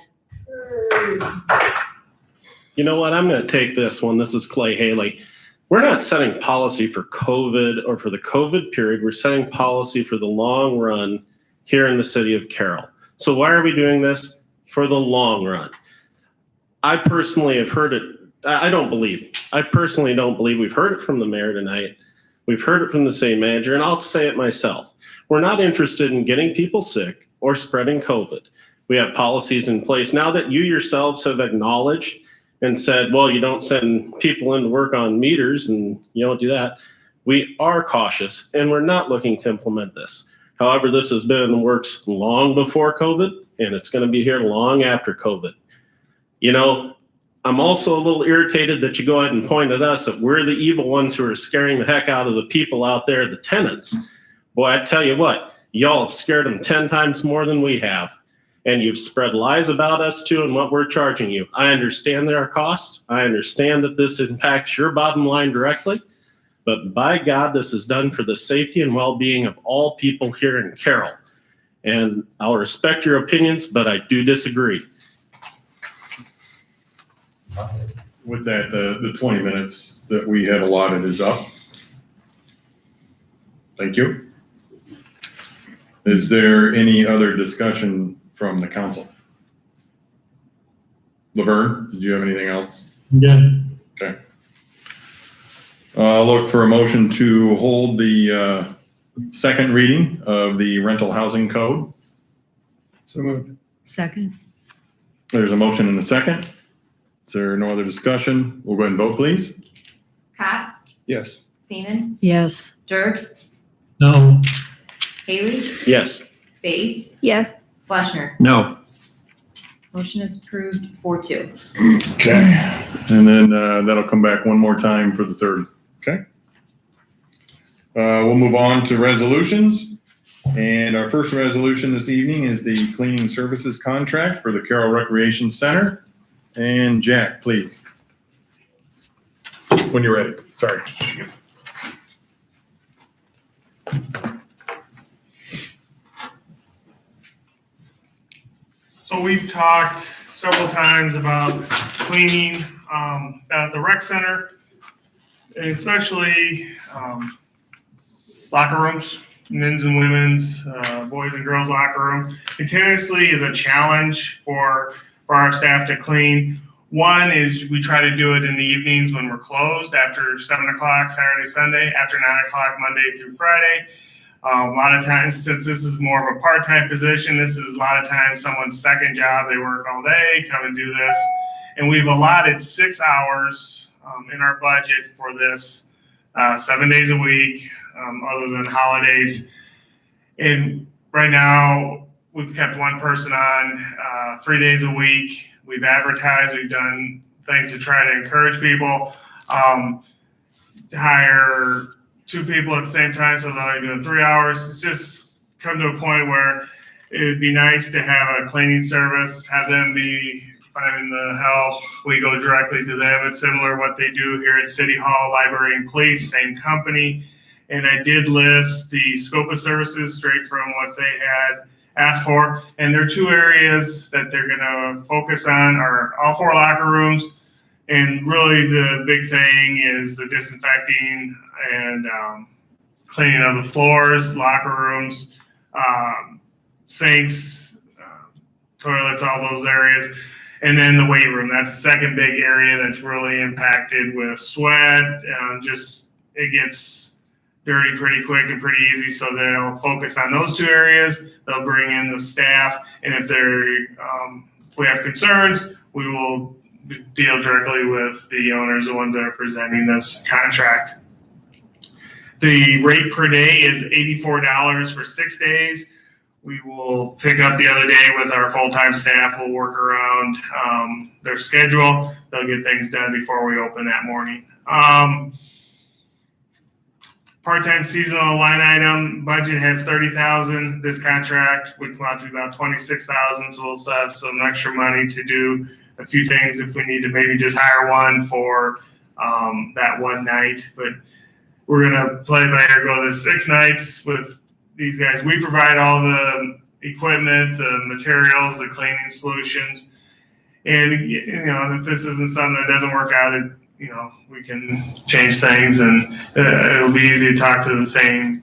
[SPEAKER 11] You know what? I'm going to take this one. This is Clay Haley. We're not setting policy for COVID or for the COVID period. We're setting policy for the long run here in the city of Carroll. So why are we doing this? For the long run. I personally have heard it. I personally don't believe we've heard it from the mayor tonight. We've heard it from the city manager, and I'll say it myself. We're not interested in getting people sick or spreading COVID. We have policies in place now that you yourselves have acknowledged and said, well, you don't send people in to work on meters and you don't do that. We are cautious and we're not looking to implement this. However, this has been in the works long before COVID and it's going to be here long after COVID. You know, I'm also a little irritated that you go ahead and point at us that we're the evil ones who are scaring the heck out of the people out there, the tenants. Boy, I tell you what, y'all have scared them 10 times more than we have. And you've spread lies about us too and what we're charging you. I understand there are costs. I understand that this impacts your bottom line directly. But by God, this is done for the safety and well-being of all people here in Carroll. And I'll respect your opinions, but I do disagree.
[SPEAKER 1] With that, the 20 minutes that we had allotted is up. Thank you. Is there any other discussion from the council? Laverne, did you have anything else?
[SPEAKER 2] Yeah.
[SPEAKER 1] Okay. I'll look for a motion to hold the second reading of the rental housing code.
[SPEAKER 4] So moved.
[SPEAKER 14] Second.
[SPEAKER 1] There's a motion and a second. Is there no other discussion? We'll go ahead and vote, please.
[SPEAKER 3] Cox,
[SPEAKER 4] Yes.
[SPEAKER 3] Seaman,
[SPEAKER 14] Yes.
[SPEAKER 3] Dirks,
[SPEAKER 2] No.
[SPEAKER 7] Haley,
[SPEAKER 11] Yes.
[SPEAKER 3] Base,
[SPEAKER 14] Yes.
[SPEAKER 3] Fleshner.
[SPEAKER 8] No.
[SPEAKER 3] Motion is approved 4-2.
[SPEAKER 1] Okay. And then that'll come back one more time for the third. Okay. We'll move on to resolutions. And our first resolution this evening is the cleaning services contract for the Carroll Recreation Center. And Jack, please. When you're ready. Sorry.
[SPEAKER 9] So we've talked several times about cleaning at the rec center, and especially locker rooms, men's and women's, boys and girls locker room. Continuously is a challenge for our staff to clean. One is we try to do it in the evenings when we're closed after 7 o'clock Saturday, Sunday, after 9 o'clock Monday through Friday. A lot of times, since this is more of a part-time position, this is a lot of times someone's second job. They work all day, come and do this. And we've allotted 6 hours in our budget for this, 7 days a week, other than holidays. And right now, we've kept one person on 3 days a week. We've advertised, we've done things to try to encourage people. Hire 2 people at the same time, so they're only doing 3 hours. It's just come to a point where it would be nice to have a cleaning service, have them be finding the help. We go directly to them. It's similar to what they do here at City Hall, Library, and Police, same company. And I did list the scope of services straight from what they had asked for. And there are 2 areas that they're going to focus on are all 4 locker rooms. And really the big thing is the disinfecting and cleaning of the floors, locker rooms, sinks, toilets, all those areas. And then the weight room, that's the second big area that's really impacted with sweat. It gets dirty pretty quick and pretty easy. So they'll focus on those 2 areas. They'll bring in the staff. And if we have concerns, we will deal directly with the owners, the ones that are presenting this contract. The rate per day is $84 for 6 days. We will pick up the other day with our full-time staff. We'll work around their schedule. They'll get things done before we open that morning. Part-time seasonal line item budget has $30,000. This contract would come out to about $26,000. So we'll still have some extra money to do a few things if we need to maybe just hire one for that one night. But we're gonna play by ear, go to 6 nights with these guys. We provide all the equipment, the materials, the cleaning solutions. And if this isn't something that doesn't work out, we can change things, and it'll be easy to talk to the same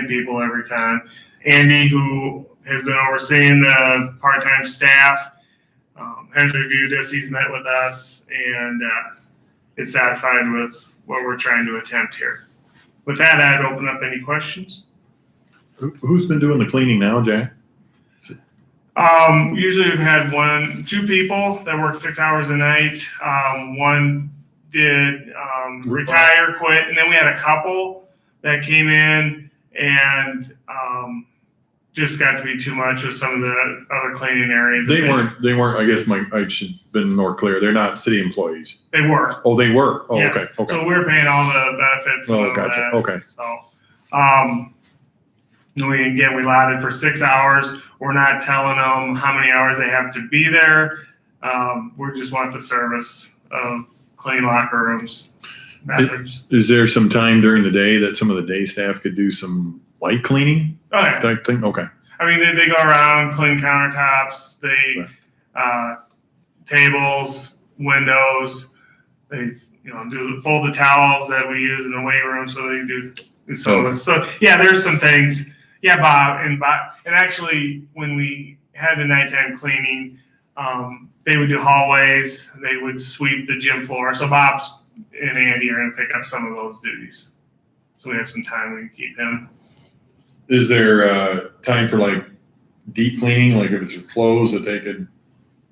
[SPEAKER 9] people every time. Andy, who has been overseeing the part-time staff, has reviewed this. He's met with us and is satisfied with what we're trying to attempt here. With that, I'd open up any questions.
[SPEAKER 1] Who's been doing the cleaning now, Jack?
[SPEAKER 9] Usually we've had 2 people that work 6 hours a night. One did retire, quit, and then we had a couple that came in and just got to be too much with some of the other cleaning areas.
[SPEAKER 1] They weren't, I guess I should have been more clear. They're not city employees.
[SPEAKER 9] They were.
[SPEAKER 1] Oh, they were? Oh,
[SPEAKER 9] Yes.
[SPEAKER 1] okay.
[SPEAKER 9] So we're paying all the benefits.
[SPEAKER 1] Oh,
[SPEAKER 9] and all
[SPEAKER 1] gotcha.
[SPEAKER 9] that.
[SPEAKER 1] Okay.
[SPEAKER 9] So, we allotted for 6 hours. We're not telling them how many hours they have to be there. We just want the service of clean locker rooms, bathrooms.
[SPEAKER 1] Is there some time during the day that some of the day staff could do some light cleaning
[SPEAKER 9] Oh, yeah.
[SPEAKER 1] type thing? Okay.
[SPEAKER 9] I mean, they go around, clean countertops, tables, windows. They, fold the towels that we use in the weight room, so they do some of it. So yeah, there's some things. Yeah, Bob, and actually, when we had the nighttime cleaning, they would do hallways. They would sweep the gym floor. So Bob's and Andy are going to pick up some of those duties. So we have some time. We can keep him.
[SPEAKER 1] Is there time for like deep cleaning, like if it's clothes that they could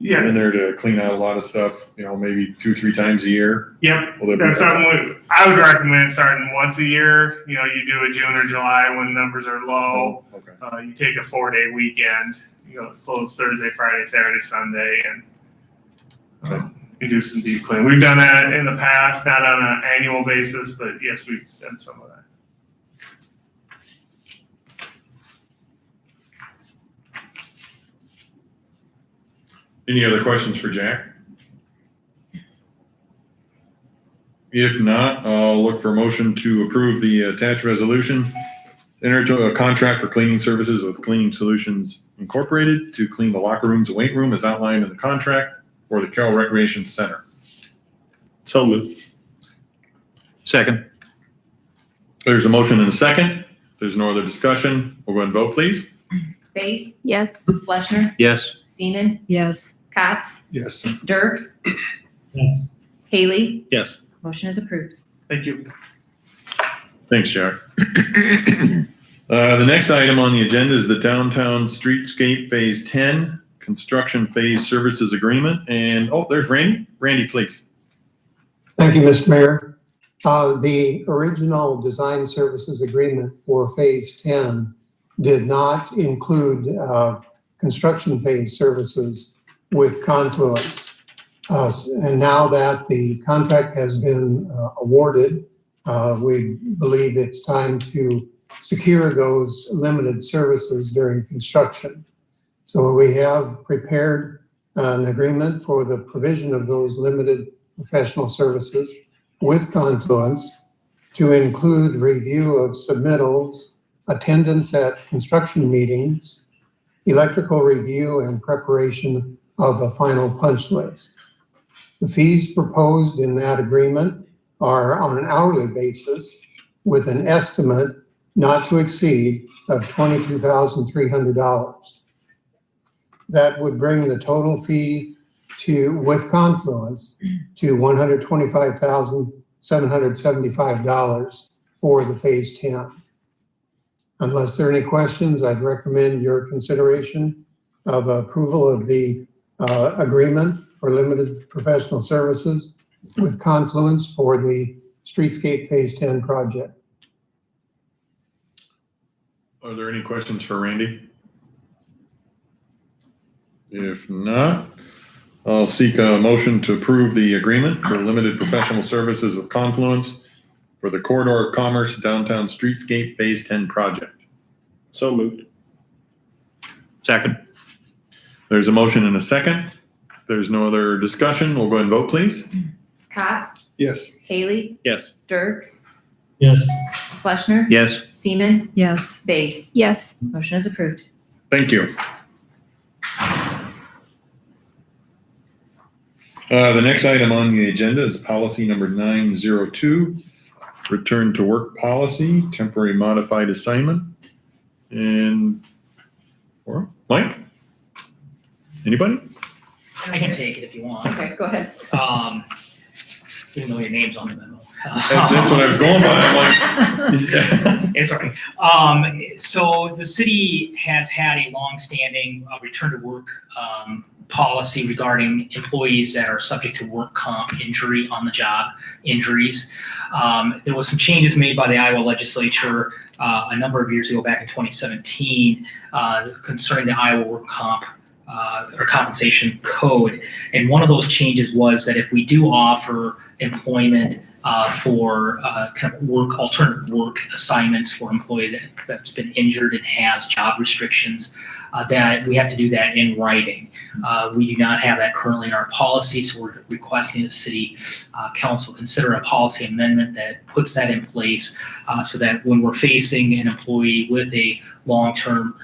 [SPEAKER 1] get in there to clean out a lot of stuff, maybe 2-3 times a year?
[SPEAKER 9] Yep. That's something I would recommend starting once a year. You do a June or July when numbers are low.
[SPEAKER 1] Oh, okay.
[SPEAKER 9] You take a 4-day weekend, close Thursday, Friday, Saturday, Sunday, and you do some deep cleaning. We've done that in the past, not on an annual basis, but yes, we've done some of that.
[SPEAKER 1] Any other questions for Jack? If not, I'll look for a motion to approve the attached resolution enter into a contract for cleaning services with Cleaning Solutions Incorporated to clean the locker rooms and weight room as outlined in the contract for the Carroll Recreation Center.
[SPEAKER 11] So moved.
[SPEAKER 8] Second.
[SPEAKER 1] There's a motion and a second. There's no other discussion. We'll go ahead and vote, please.
[SPEAKER 3] Base,
[SPEAKER 12] Yes.
[SPEAKER 3] Fleshner,
[SPEAKER 8] Yes.
[SPEAKER 3] Seaman,
[SPEAKER 12] Yes.
[SPEAKER 3] Cots,
[SPEAKER 4] Yes.
[SPEAKER 3] Dirks,
[SPEAKER 2] Yes.
[SPEAKER 3] Haley.
[SPEAKER 11] Yes.
[SPEAKER 3] Motion is approved.
[SPEAKER 9] Thank you.
[SPEAKER 1] Thanks, Jack. The next item on the agenda is the Downtown Streetscape Phase 10 Construction Phase Services Agreement. And, oh, there's Randy. Randy, please.
[SPEAKER 14] Thank you, Mr. Mayor. The original design services agreement for Phase 10 did not include construction phase services with Confluence. And now that the contract has been awarded, we believe it's time to secure those limited services during construction. So we have prepared an agreement for the provision of those limited professional services with Confluence to include review of submittals, attendance at construction meetings, electrical review, and preparation of a final punch list. The fees proposed in that agreement are on an hourly basis with an estimate not to exceed of $22,300. That would bring the total fee with Confluence to $125,775 for the Phase 10. Unless there are any questions, I'd recommend your consideration of approval of the agreement for limited professional services with Confluence for the Streetscape Phase 10 project.
[SPEAKER 1] Are there any questions for Randy? If not, I'll seek a motion to approve the agreement for limited professional services with Confluence for the Corridor of Commerce Downtown Streetscape Phase 10 project.
[SPEAKER 11] So moved.
[SPEAKER 8] Second.
[SPEAKER 1] There's a motion and a second. There's no other discussion. We'll go ahead and vote, please.
[SPEAKER 3] Cots,
[SPEAKER 4] Yes.
[SPEAKER 3] Haley,
[SPEAKER 11] Yes.
[SPEAKER 3] Dirks,
[SPEAKER 2] Yes.
[SPEAKER 3] Fleshner,
[SPEAKER 8] Yes.
[SPEAKER 3] Seaman,
[SPEAKER 12] Yes.
[SPEAKER 3] Base.
[SPEAKER 12] Yes.
[SPEAKER 3] Motion is approved.
[SPEAKER 1] Thank you. The next item on the agenda is policy number 902, return to work policy, temporary modified assignment. And, or Mike? Anybody?
[SPEAKER 5] I can take it if you want.
[SPEAKER 3] Okay, go ahead.
[SPEAKER 5] Even though your name's on the memo.
[SPEAKER 1] That's what I was going by. I'm like, yeah.
[SPEAKER 5] It's all right. So the city has had a longstanding return to work policy regarding employees that are subject to work comp injury on the job injuries. There was some changes made by the Iowa legislature a number of years ago, back in 2017, concerning the Iowa work comp or compensation code. And one of those changes was that if we do offer employment for kind of alternative work assignments for an employee that's been injured and has job restrictions, that we have to do that in writing. We do not have that currently in our policy, so we're requesting the city council consider a policy amendment that puts that in place so that when we're facing an employee with a long-term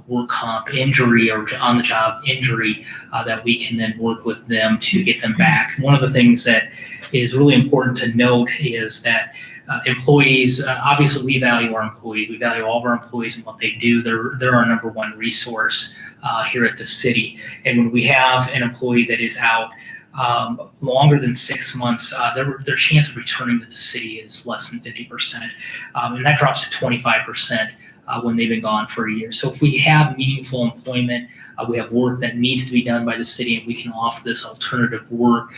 [SPEAKER 5] work comp injury or on the job injury, that we can then work with them to get them back. One of the things that is really important to note is that employees, obviously we value our employees. We value all of our employees and what they do. They're our number one resource here at the city. And when we have an employee that is out longer than 6 months, their chance of returning to the city is less than 50%. And that drops to 25% when they've been gone for a year. So if we have meaningful employment, we have work that needs to be done by the city, and we can offer this alternative work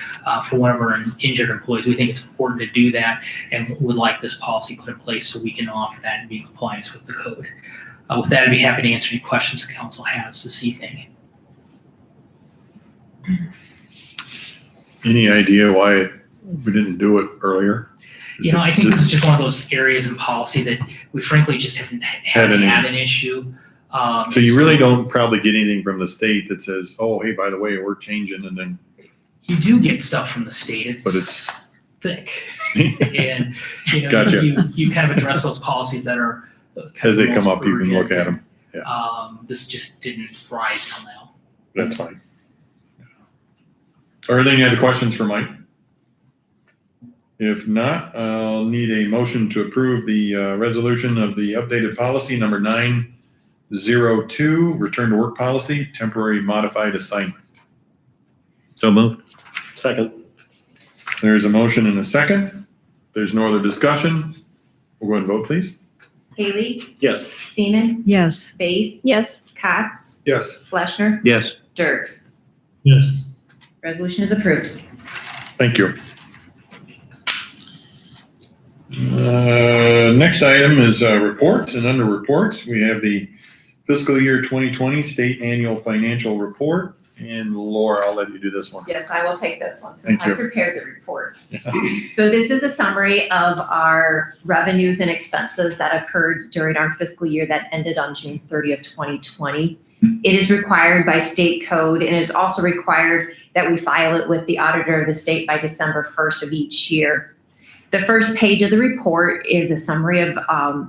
[SPEAKER 5] for one of our injured employees. We think it's important to do that, and would like this policy put in place so we can offer that and be in compliance with the code. With that, I'd be happy to answer any questions the council has this evening.
[SPEAKER 1] Any idea why we didn't do it earlier?
[SPEAKER 5] You know, I think this is just one of those areas in policy that we frankly just haven't had an issue.
[SPEAKER 1] So you really don't probably get anything from the state that says, oh, hey, by the way, we're changing, and then.
[SPEAKER 5] You do get stuff from the state.
[SPEAKER 1] But it's
[SPEAKER 5] thick. And, you know,
[SPEAKER 1] Gotcha.
[SPEAKER 5] you kind of address those policies that are
[SPEAKER 1] As they come up, you can look at them.
[SPEAKER 5] This just didn't rise till now.
[SPEAKER 1] That's fine. Are there any other questions for Mike? If not, I'll need a motion to approve the resolution of the updated policy number 902, return to work policy, temporary modified assignment.
[SPEAKER 8] So moved.
[SPEAKER 11] Second.
[SPEAKER 1] There's a motion and a second. There's no other discussion. We'll go ahead and vote, please.
[SPEAKER 3] Haley,
[SPEAKER 11] Yes.
[SPEAKER 3] Seaman,
[SPEAKER 12] Yes.
[SPEAKER 3] Base,
[SPEAKER 12] Yes.
[SPEAKER 3] Cots,
[SPEAKER 4] Yes.
[SPEAKER 3] Fleshner,
[SPEAKER 8] Yes.
[SPEAKER 3] Dirks.
[SPEAKER 2] Yes.
[SPEAKER 3] Resolution is approved.
[SPEAKER 1] Thank you. Next item is reports, and under reports, we have the fiscal year 2020 state annual financial report. And Laura, I'll let you do this one.
[SPEAKER 3] Yes, I will take this one since
[SPEAKER 1] Thank
[SPEAKER 3] I
[SPEAKER 1] you.
[SPEAKER 3] prepared the report. So this is a summary of our revenues and expenses that occurred during our fiscal year that ended on June 30th, 2020. It is required by state code, and it is also required that we file it with the auditor of the state by December 1st of each year. The first page of the report is a summary of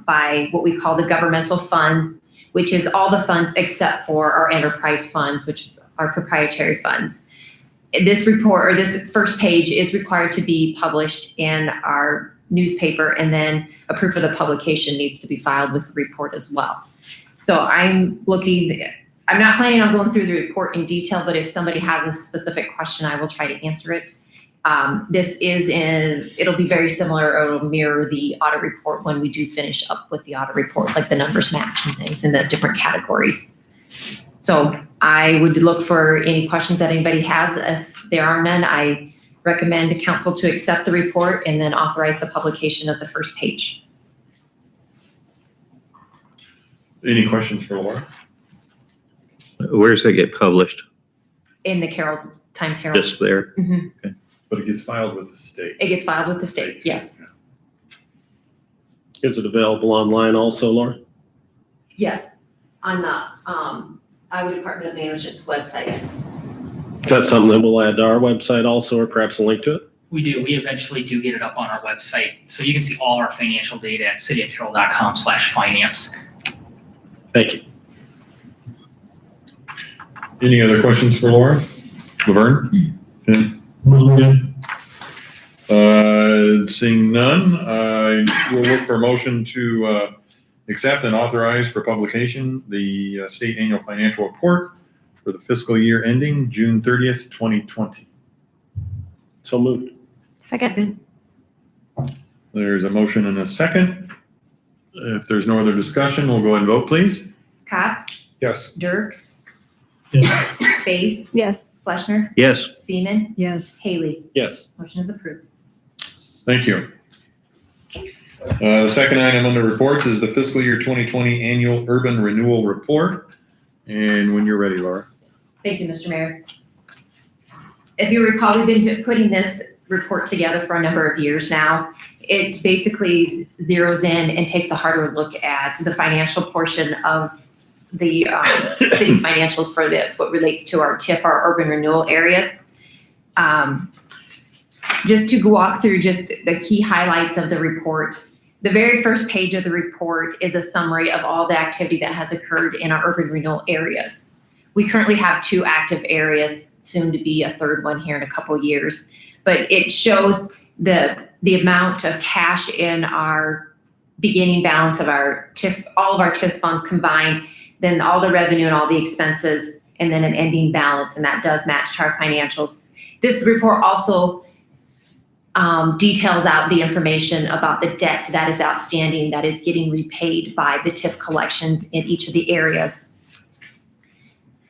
[SPEAKER 3] by what we call the governmental funds, which is all the funds except for our enterprise funds, which is our proprietary funds. This report, or this first page, is required to be published in our newspaper, and then a proof of the publication needs to be filed with the report as well. So I'm not planning on going through the report in detail, but if somebody has a specific question, I will try to answer it. It'll be very similar, or it'll mirror the audit report when we do finish up with the audit report, like the numbers match and things in the different categories. So I would look for any questions that anybody has. If there are none, I recommend council to accept the report and then authorize the publication of the first page.
[SPEAKER 1] Any questions for Laura?
[SPEAKER 8] Where's that get published?
[SPEAKER 3] In the Carroll Times Herald.
[SPEAKER 8] Just there?
[SPEAKER 3] Mhm.
[SPEAKER 1] But it gets filed with the state.
[SPEAKER 3] It gets filed with the state, yes.
[SPEAKER 11] Is it available online also, Laura?
[SPEAKER 3] Yes, on the Iowa Department of Management's website.
[SPEAKER 11] Is that something that we'll add to our website also, or perhaps a link to it?
[SPEAKER 5] We do. We eventually do get it up on our website. So you can see all our financial data at cityofcarroll.com/finance.
[SPEAKER 11] Thank you.
[SPEAKER 1] Any other questions for Laura? Laverne? Okay.
[SPEAKER 2] Well, good.
[SPEAKER 1] Seeing none, I will look for a motion to accept and authorize for publication the state annual financial report for the fiscal year ending June 30th, 2020.
[SPEAKER 11] So moved.
[SPEAKER 12] Second.
[SPEAKER 1] There's a motion and a second. If there's no other discussion, we'll go ahead and vote, please.
[SPEAKER 3] Cots,
[SPEAKER 4] Yes.
[SPEAKER 3] Dirks,
[SPEAKER 2] Yes.
[SPEAKER 3] Base,
[SPEAKER 12] Yes.
[SPEAKER 3] Fleshner,
[SPEAKER 8] Yes.
[SPEAKER 3] Seaman,
[SPEAKER 12] Yes.
[SPEAKER 3] Haley.
[SPEAKER 11] Yes.
[SPEAKER 3] Motion is approved.
[SPEAKER 1] Thank you. The second item under reports is the fiscal year 2020 annual urban renewal report. And when you're ready, Laura.
[SPEAKER 3] Thank you, Mr. Mayor. If you recall, we've been putting this report together for a number of years now. It basically zeroes in and takes a harder look at the financial portion of the city's financials for what relates to our TIF, our urban renewal areas. Just to walk through just the key highlights of the report. The very first page of the report is a summary of all the activity that has occurred in our urban renewal areas. We currently have 2 active areas, soon to be a third one here in a couple years. But it shows the amount of cash in our beginning balance of our TIF, all of our TIF funds combined, then all the revenue and all the expenses, and then an ending balance, and that does match to our financials. This report also details out the information about the debt that is outstanding that is getting repaid by the TIF collections in each of the areas.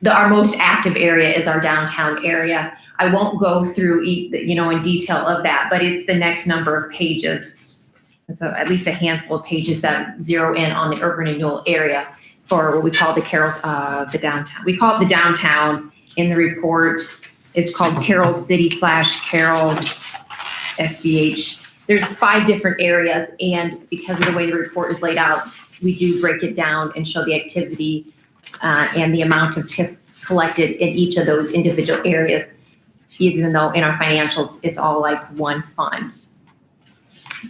[SPEAKER 3] Our most active area is our downtown area. I won't go through in detail of that, but it's the next number of pages. So at least a handful of pages that zero in on the urban renewal area for what we call the Carroll, the downtown. We call it the downtown in the report. It's called Carroll City / Carroll SCH. There's 5 different areas, and because of the way the report is laid out, we do break it down and show the activity and the amount of TIF collected in each of those individual areas, even though in our financials, it's all like one fund.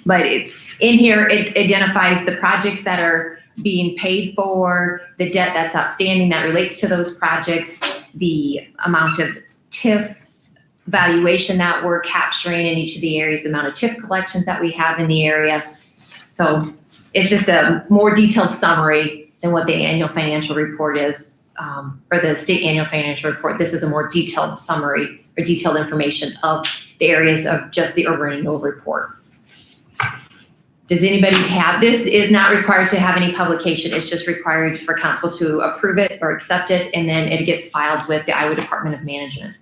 [SPEAKER 3] But in here, it identifies the projects that are being paid for, the debt that's outstanding that relates to those projects, the amount of TIF valuation that we're capturing in each of the areas, the amount of TIF collections that we have in the area. So it's just a more detailed summary than what the annual financial report is, or the state annual financial report. This is a more detailed summary or detailed information of the areas of just the urban renewal report. Does anybody have, this is not required to have any publication. It's just required for council to approve it or accept it, and then it gets filed with the Iowa Department of Management.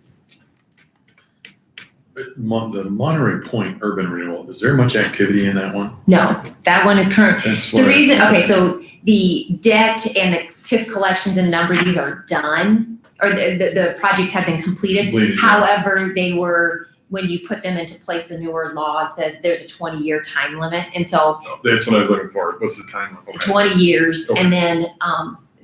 [SPEAKER 1] The Monterey Point urban renewal, is there much activity in that one?
[SPEAKER 3] No, that one is current.
[SPEAKER 1] That's
[SPEAKER 3] The
[SPEAKER 1] what
[SPEAKER 3] reason, okay, so the debt and the TIF collections and number, these are done, or the projects have been completed.
[SPEAKER 1] Completed, yeah.
[SPEAKER 3] However, they were, when you put them into place, the newer law says there's a 20-year time limit. And so
[SPEAKER 1] That's what I was looking for. What's the time? Okay.
[SPEAKER 3] 20 years.
[SPEAKER 1] Okay.
[SPEAKER 3] And then,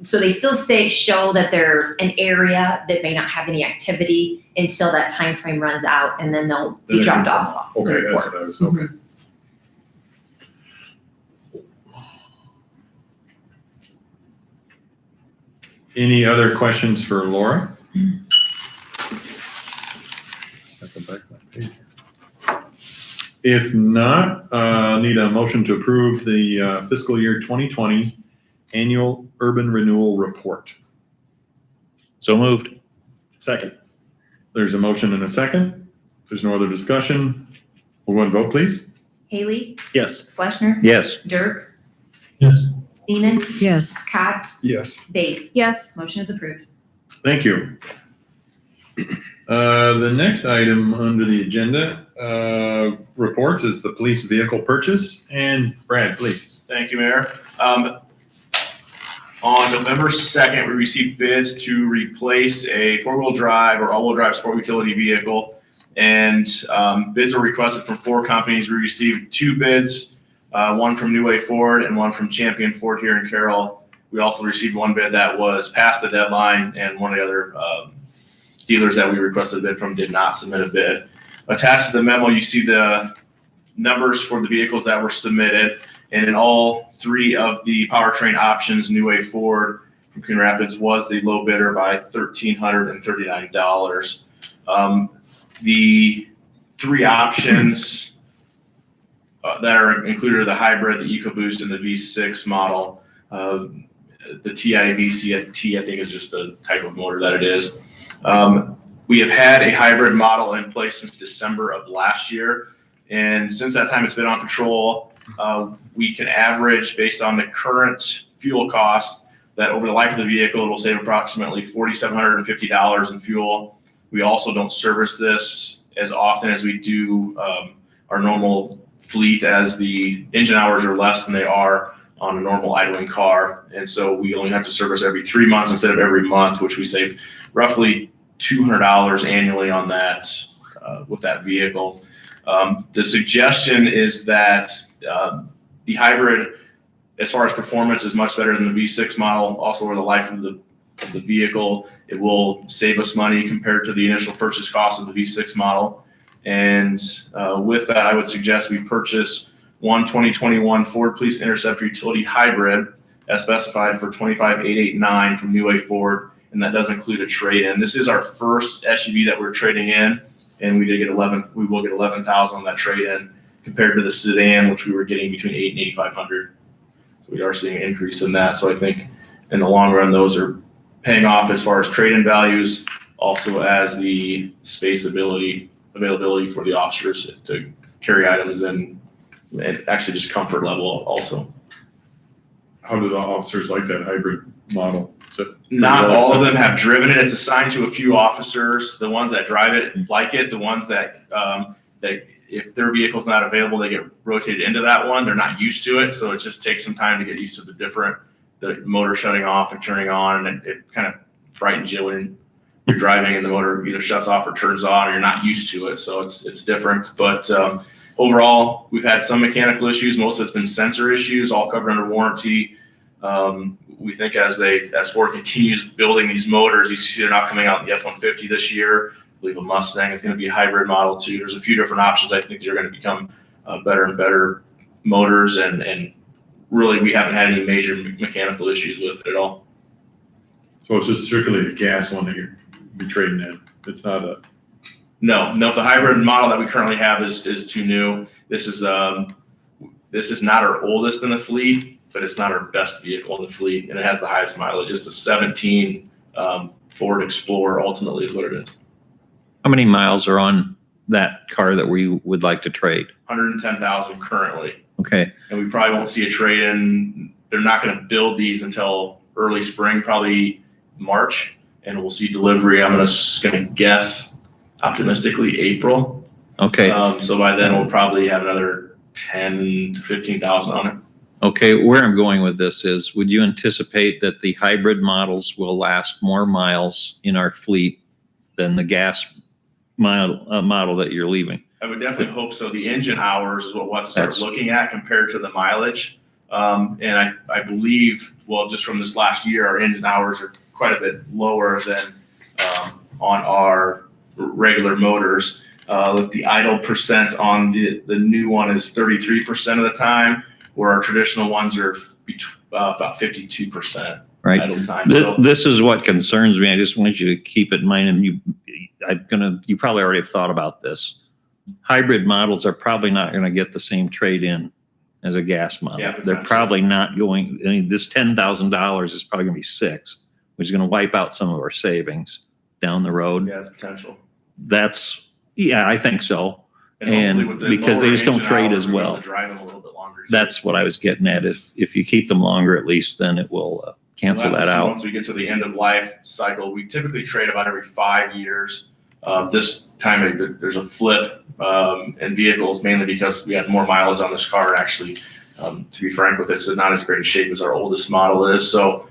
[SPEAKER 3] so they still show that they're an area that may not have any activity until that time frame runs out, and then they'll be
[SPEAKER 1] Then it
[SPEAKER 3] dropped
[SPEAKER 1] can come
[SPEAKER 3] off.
[SPEAKER 1] Okay,
[SPEAKER 3] the
[SPEAKER 1] that's
[SPEAKER 3] report.
[SPEAKER 1] what I was, okay. Any other questions for Laura? Step back that page. If not, need a motion to approve the fiscal year 2020 annual urban renewal report.
[SPEAKER 8] So moved.
[SPEAKER 11] Second.
[SPEAKER 1] There's a motion and a second. If there's no other discussion, we'll go and vote, please.
[SPEAKER 3] Haley,
[SPEAKER 11] Yes.
[SPEAKER 3] Fleshner,
[SPEAKER 8] Yes.
[SPEAKER 3] Dirks,
[SPEAKER 2] Yes.
[SPEAKER 3] Seaman,
[SPEAKER 12] Yes.
[SPEAKER 3] Cots,
[SPEAKER 4] Yes.
[SPEAKER 3] Base.
[SPEAKER 12] Yes.
[SPEAKER 3] Motion is approved.
[SPEAKER 1] Thank you. The next item under the agenda, reports is the police vehicle purchase. And Brad, please.
[SPEAKER 7] Thank you, Mayor. On November 2nd, we received bids to replace a four-wheel drive or all-wheel drive sport utility vehicle. And bids were requested from 4 companies. We received 2 bids, one from New Way Ford and one from Champion Ford here in Carroll. We also received 1 bid that was past the deadline, and one of the other dealers that we requested a bid from did not submit a bid. Attached to the memo, you see the numbers for the vehicles that were submitted. And in all 3 of the powertrain options, New Way Ford from Coon Rapids was the low bidder by $1,339. The 3 options that are included are the hybrid, the EcoBoost, and the V6 model. The TIVCT, I think, is just the type of motor that it is. We have had a hybrid model in place since December of last year. And since that time, it's been on patrol. We can average, based on the current fuel cost, that over the life of the vehicle, it will save approximately $4,750 in fuel. We also don't service this as often as we do our normal fleet, as the engine hours are less than they are on a normal idling car. And so we only have to service every 3 months instead of every month, which we save roughly $200 annually on that with that vehicle. The suggestion is that the hybrid, as far as performance, is much better than the V6 model. Also, over the life of the vehicle, it will save us money compared to the initial purchase cost of the V6 model. And with that, I would suggest we purchase one 2021 Ford Police Interceptor Utility Hybrid as specified for $25,889 from New Way Ford, and that does include a trade-in. This is our first SUV that we're trading in, and we will get $11,000 on that trade-in compared to the sedan, which we were getting between $800 and $8,500. So we are seeing an increase in that. So I think in the long run, those are paying off as far as trade-in values, also as the space availability for the officers to carry items in, and actually just comfort level also.
[SPEAKER 1] How do the officers like that hybrid model?
[SPEAKER 7] Not all of them have driven it. It's assigned to a few officers. The ones that drive it like it. The ones that if their vehicle's not available, they get rotated into that one. They're not used to it, so it just takes some time to get used to the motor shutting off and turning on, and it kind of frightens you when you're driving and the motor either shuts off or turns on, and you're not used to it. So it's different. But overall, we've had some mechanical issues. Most of it's been sensor issues, all covered under warranty. We think as Ford continues building these motors, you see they're not coming out in the F-150 this year. I believe a Mustang is going to be a hybrid model too. There's a few different options. I think they're going to become better and better motors and really, we haven't had any major mechanical issues with it at all.
[SPEAKER 1] So it's just strictly a gas one that you'd be trading in. It's not a,
[SPEAKER 7] No, the hybrid model that we currently have is too new. This is not our oldest in the fleet, but it's not our best vehicle in the fleet, and it has the highest mileage. It's a 17 Ford Explorer, ultimately, is what it is.
[SPEAKER 8] How many miles are on that car that we would like to trade?
[SPEAKER 7] 110,000 currently,
[SPEAKER 8] Okay,
[SPEAKER 7] and we probably won't see a trade-in. They're not going to build these until early spring, probably March, and we'll see delivery. I'm gonna guess, optimistically, April.
[SPEAKER 8] okay,
[SPEAKER 7] So by then, we'll probably have another 10 to 15,000 on it.
[SPEAKER 8] okay. Where I'm going with this is, would you anticipate that the hybrid models will last more miles in our fleet than the gas model that you're leaving?
[SPEAKER 7] I would definitely hope so. The engine hours is what we'll have to start
[SPEAKER 8] That's-
[SPEAKER 7] looking at compared to the mileage. And I believe, well, just from this last year, our engine hours are quite a bit lower than on our regular motors. The idle percent on the new one is 33% of the time, where our traditional ones are about 52%
[SPEAKER 8] Right.
[SPEAKER 7] idle time. So
[SPEAKER 8] This is what concerns me. I just want you to keep it in mind, and you probably already have thought about this. Hybrid models are probably not gonna get the same trade-in as a gas model.
[SPEAKER 7] Yeah,
[SPEAKER 8] They're
[SPEAKER 7] potentially.
[SPEAKER 8] probably not going, I mean, this $10,000 is probably gonna be $6,000, which is gonna wipe out some of our savings down the road.
[SPEAKER 7] yeah, it's potential.
[SPEAKER 8] Yeah, I think so.
[SPEAKER 7] hopefully
[SPEAKER 8] And
[SPEAKER 7] with the
[SPEAKER 8] because they
[SPEAKER 7] lower
[SPEAKER 8] just don't
[SPEAKER 7] engine
[SPEAKER 8] trade
[SPEAKER 7] hours,
[SPEAKER 8] as
[SPEAKER 7] we're able
[SPEAKER 8] well.
[SPEAKER 7] to drive them a little bit longer.
[SPEAKER 8] That's what I was getting at. If you keep them longer, at least, then it will cancel
[SPEAKER 7] We'll have
[SPEAKER 8] that
[SPEAKER 7] to see
[SPEAKER 8] out.
[SPEAKER 7] Once we get to the end of life cycle, we typically trade about every 5 years. This time there's a flip in vehicles, mainly because we had more mileage on this car. Actually, to be frank with it, it's not as great a shape as our oldest model is. So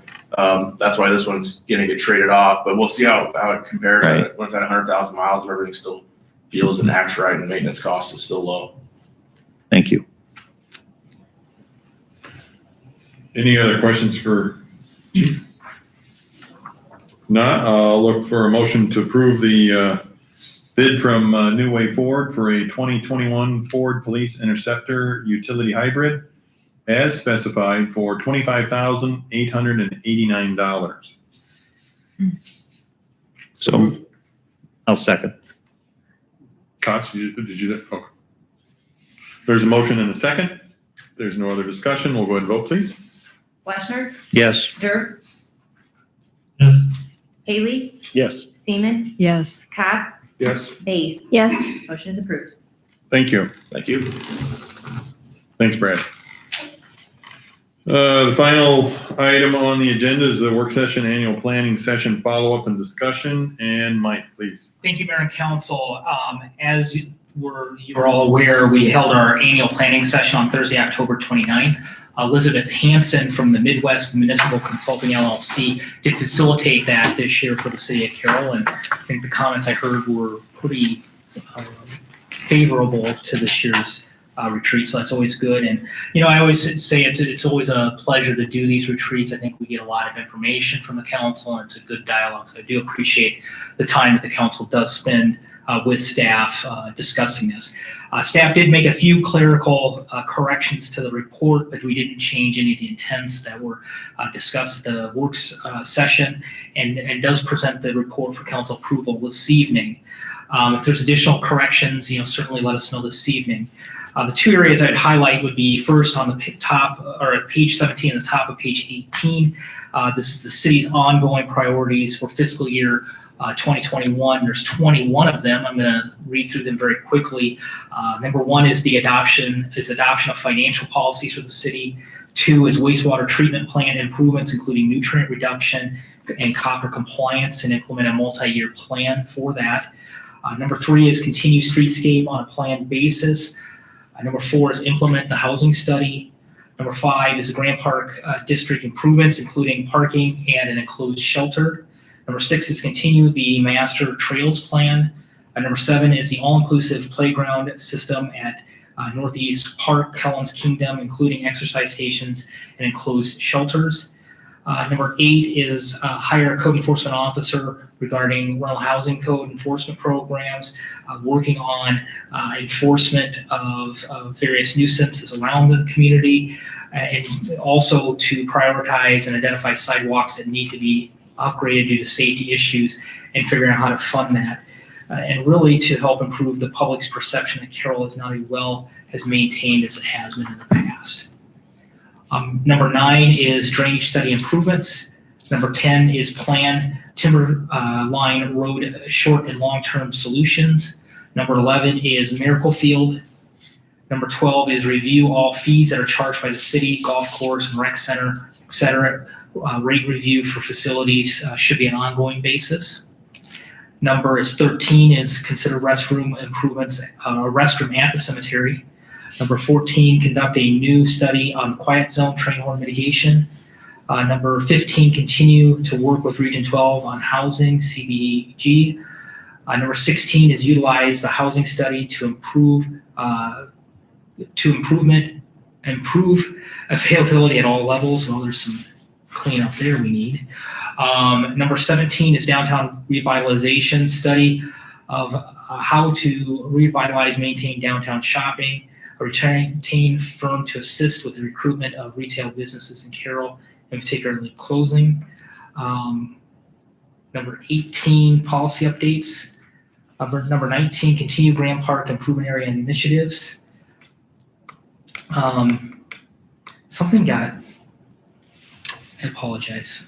[SPEAKER 7] that's why this one's going to get traded off. But we'll see how it compares
[SPEAKER 8] Right.
[SPEAKER 7] when it's at 100,000 miles and everything still feels and acts right, and the maintenance cost is still low.
[SPEAKER 8] Thank you.
[SPEAKER 1] any other questions for Chief? Not, I'll look for a motion to approve the bid from New Way Ford for a 2021 Ford Police Interceptor Utility Hybrid as specified for $25,889.
[SPEAKER 8] So I'll second.
[SPEAKER 1] Cox, did you, okay. There's a motion and a second. There's no other discussion. We'll go ahead and vote, please.
[SPEAKER 3] Washner,
[SPEAKER 8] Yes.
[SPEAKER 3] Dirks,
[SPEAKER 2] Yes.
[SPEAKER 3] Haley,
[SPEAKER 11] Yes.
[SPEAKER 3] Seaman,
[SPEAKER 12] Yes.
[SPEAKER 3] Cox,
[SPEAKER 4] Yes.
[SPEAKER 3] Base.
[SPEAKER 12] Yes.
[SPEAKER 3] Motion is approved.
[SPEAKER 1] Thank you.
[SPEAKER 7] Thank you.
[SPEAKER 1] Thanks, Brad. The final item on the agenda is the work session, annual planning session, follow-up and discussion. And Mike, please.
[SPEAKER 5] Thank you, Mayor and Council. As you're all aware, we held our annual planning session on Thursday, October 29th. Elizabeth Hansen from the Midwest Municipal Consulting LLC did facilitate that this year for the city of Carroll, and I think the comments I heard were pretty favorable to this year's retreat, so that's always good. And I always say it's always a pleasure to do these retreats. I think we get a lot of information from the council, and it's a good dialogue. So I do appreciate the time that the council does spend with staff discussing this. Staff did make a few clerical corrections to the report, but we didn't change any of the intents that were discussed at the works session, and does present the report for council approval this evening. If there's additional corrections, certainly let us know this evening. The two areas I'd highlight would be first on the top, or at page 17, at the top of page 18. This is the city's ongoing priorities for fiscal year 2021. There's 21 of them. I'm going to read through them very quickly. Number one is adoption of financial policies for the city. 2 is wastewater treatment plant improvements, including nutrient reduction and copper compliance, and implement a multi-year plan for that. Number 3 is continue streetscape on a planned basis. Number 4 is implement the housing study. Number 5 is the Grand Park district improvements, including parking and an enclosed shelter. Number 6 is continue the master trails plan. Number 7 is the all-inclusive playground system at Northeast Park, Collins Kingdom, including exercise stations and enclosed shelters. Number 8 is hire a code enforcement officer regarding rental housing code enforcement programs, working on enforcement of various nuisances around the community, and also to prioritize and identify sidewalks that need to be upgraded due to safety issues and figuring out how to fund that. And really to help improve the public's perception that Carroll is not as maintained as it has been in the past. Number 9 is drainage study improvements. Number 10 is plan timber line road short and long-term solutions. Number 11 is Miracle Field. Number 12 is review all fees that are charged by the city, golf course, and rec center, et cetera. Rate review for facilities should be an ongoing basis. Number 13 is consider restroom improvements, restroom at the cemetery. Number 14, conduct a new study on quiet zone train horn mitigation. Number 15, continue to work with Region 12 on housing, CBG. Number 16 is utilize the housing study to improve availability at all levels. Well, there's some cleanup there we need. Number 17 is downtown revitalization study of how to revitalize, maintain downtown shopping, a retain firm to assist with the recruitment of retail businesses in Carroll, and particularly closing. Number 18, policy updates. Number 19, continue Graham Park improvement area initiatives. Something got, I apologize.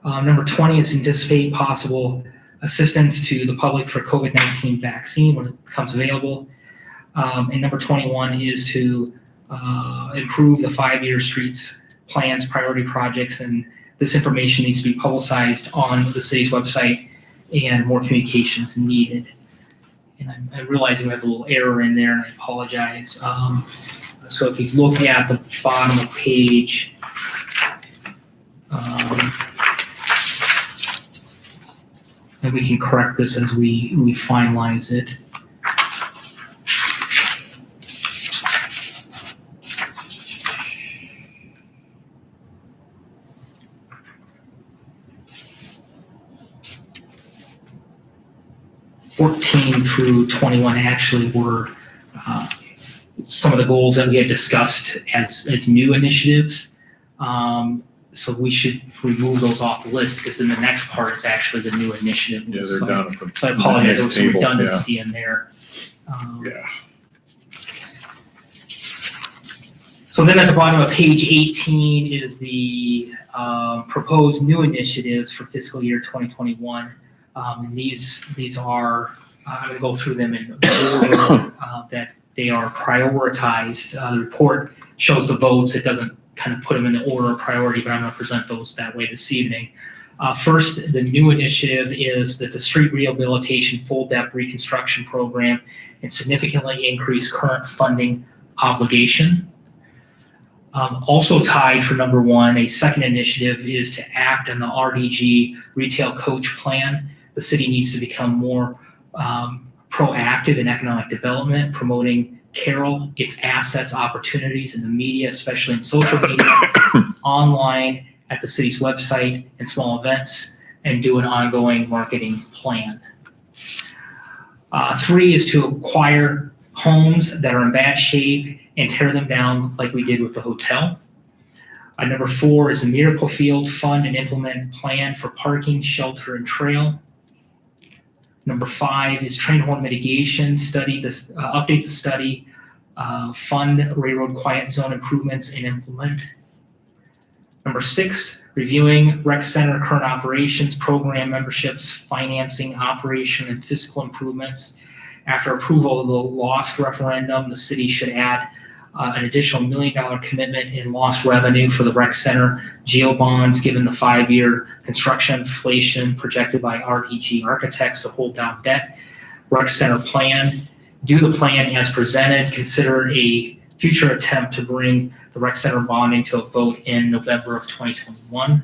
[SPEAKER 5] Number 20 is anticipate possible assistance to the public for COVID-19 vaccine when it becomes available. And number 21 is to improve the 5-year streets plans, priority projects, and this information needs to be publicized on the city's website, and more communications needed. And I'm realizing we have a little error in there, and I apologize. So if you look at the bottom of page, and we can correct this as we finalize it. Through 21 actually were some of the goals that we had discussed as new initiatives. So we should remove those off the list, because then the next part is actually the new initiative.
[SPEAKER 1] Yeah, they're
[SPEAKER 5] so,
[SPEAKER 1] down.
[SPEAKER 5] So I apologize, there was some
[SPEAKER 1] Table,
[SPEAKER 5] redundancy in there.
[SPEAKER 1] Yeah.
[SPEAKER 5] So then at the bottom of page 18 is the proposed new initiatives for fiscal year 2021. And these are, I'm going to go through them in order that they are prioritized. The report shows the votes. It doesn't kind of put them in the order of priority, but I'm going to present those that way this evening. First, the new initiative is that the street rehabilitation full depth reconstruction program and significantly increase current funding obligation. Also tied for number 1, a second initiative is to act on the RDG retail coach plan. The city needs to become more proactive in economic development, promoting Carroll, its assets, opportunities in the media, especially in social media, online, at the city's website, and small events, and do an ongoing marketing plan. 3 is to acquire homes that are in bad shape and tear them down like we did with the hotel. Number 4 is a Miracle Field fund and implement plan for parking, shelter, and trail. Number 5 is train horn mitigation study, update the study, fund railroad quiet zone improvements and implement. Number 6, reviewing rec center current operations, program memberships, financing, operation, and fiscal improvements. After approval of the lost referendum, the city should add an additional $1 million commitment in lost revenue for the rec center geo bonds, given the 5-year construction inflation projected by RDG architects to hold down debt. Rec center plan, do the plan as presented, consider a future attempt to bring the rec center bonding to a vote in November of 2021.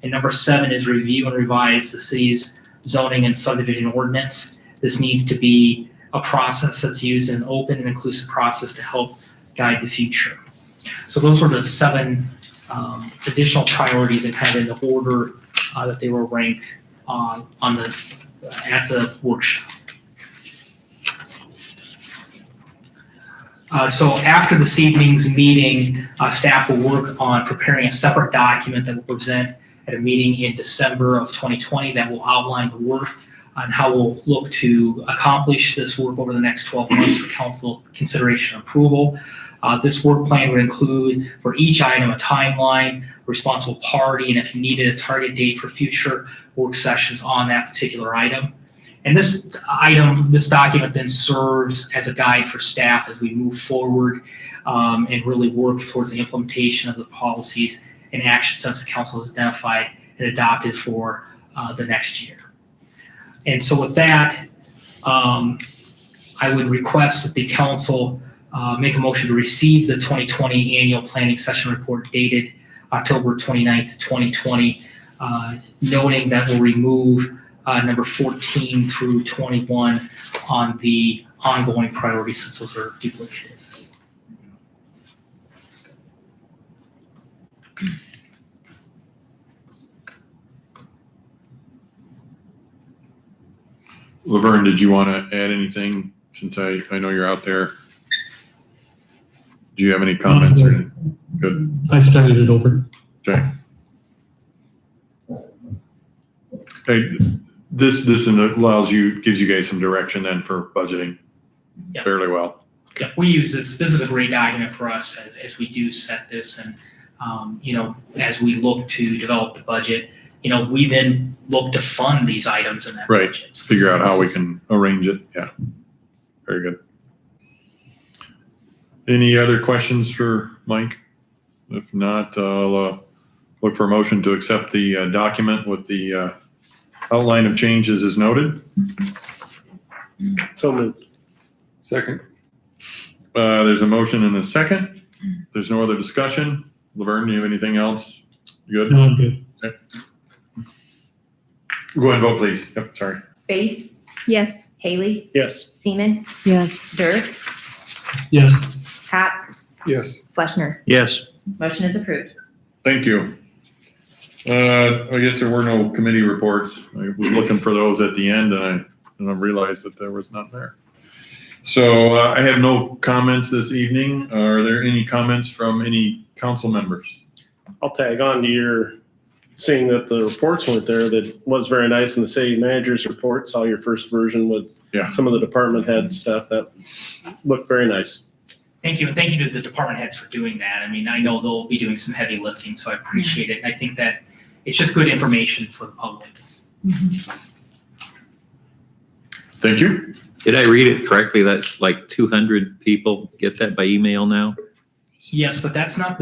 [SPEAKER 5] And number 7 is review and revise the city's zoning and subdivision ordinance. This needs to be a process that's used in an open and inclusive process to help guide the future. So those were the 7 additional priorities and kind of in the order that they were ranked at the workshop. So after this evening's meeting, staff will work on preparing a separate document that will present at a meeting in December of 2020 that will outline the work on how we'll look to accomplish this work over the next 12 months for council consideration and approval. This work plan would include for each item a timeline, responsible party, and if needed, a target date for future work sessions on that particular item. And this document then serves as a guide for staff as we move forward and really work towards the implementation of the policies and action steps the council has identified and adopted for the next year. And so with that, I would request that the council make a motion to receive the 2020 annual planning session report dated October 29th, 2020, noting that we'll remove number 14 through 21 on the ongoing priorities since those are duplicated.
[SPEAKER 1] Laverne, did you want to add anything since I know you're out there? Do you have any comments or anything? Good.
[SPEAKER 2] I studied it over.
[SPEAKER 1] Okay. Hey, this allows you, gives you guys some direction then for budgeting
[SPEAKER 5] Yep.
[SPEAKER 1] fairly well.
[SPEAKER 5] Yeah, we use this. This is a great document for us as we do set this, and as we look to develop the budget, we then look to fund these items in that
[SPEAKER 1] Right.
[SPEAKER 5] budget. So
[SPEAKER 1] Figure out how we can arrange it. Yeah. Very good. Any other questions for Mike? If not, I'll look for a motion to accept the document with the outline of changes as noted.
[SPEAKER 11] So moved.
[SPEAKER 4] Second.
[SPEAKER 1] There's a motion and a second. There's no other discussion. Laverne, do you have anything else? You good?
[SPEAKER 2] No, I'm good.
[SPEAKER 1] Okay. Go ahead and vote, please. Yep, sorry.
[SPEAKER 3] Base,
[SPEAKER 12] Yes.
[SPEAKER 3] Haley,
[SPEAKER 11] Yes.
[SPEAKER 3] Seaman,
[SPEAKER 12] Yes.
[SPEAKER 3] Dirks,
[SPEAKER 2] Yes.
[SPEAKER 3] Katz,
[SPEAKER 4] Yes.
[SPEAKER 3] Fleshner.
[SPEAKER 8] Yes.
[SPEAKER 3] Motion is approved.
[SPEAKER 1] Thank you. I guess there were no committee reports. I was looking for those at the end and I realized that there was none there. So I have no comments this evening. Are there any comments from any council members?
[SPEAKER 11] I'll tag on to your seeing that the reports weren't there. That was very nice in the city manager's report. Saw your first version with some of the department head stuff. That looked very nice.
[SPEAKER 5] Thank you, and thank you to the department heads for doing that. I mean, I know they'll be doing some heavy lifting, so I appreciate it. I think that it's just good information for the public.
[SPEAKER 1] Thank you.
[SPEAKER 8] Did I read it correctly that like 200 people get that by email now?
[SPEAKER 5] Yes, but that's not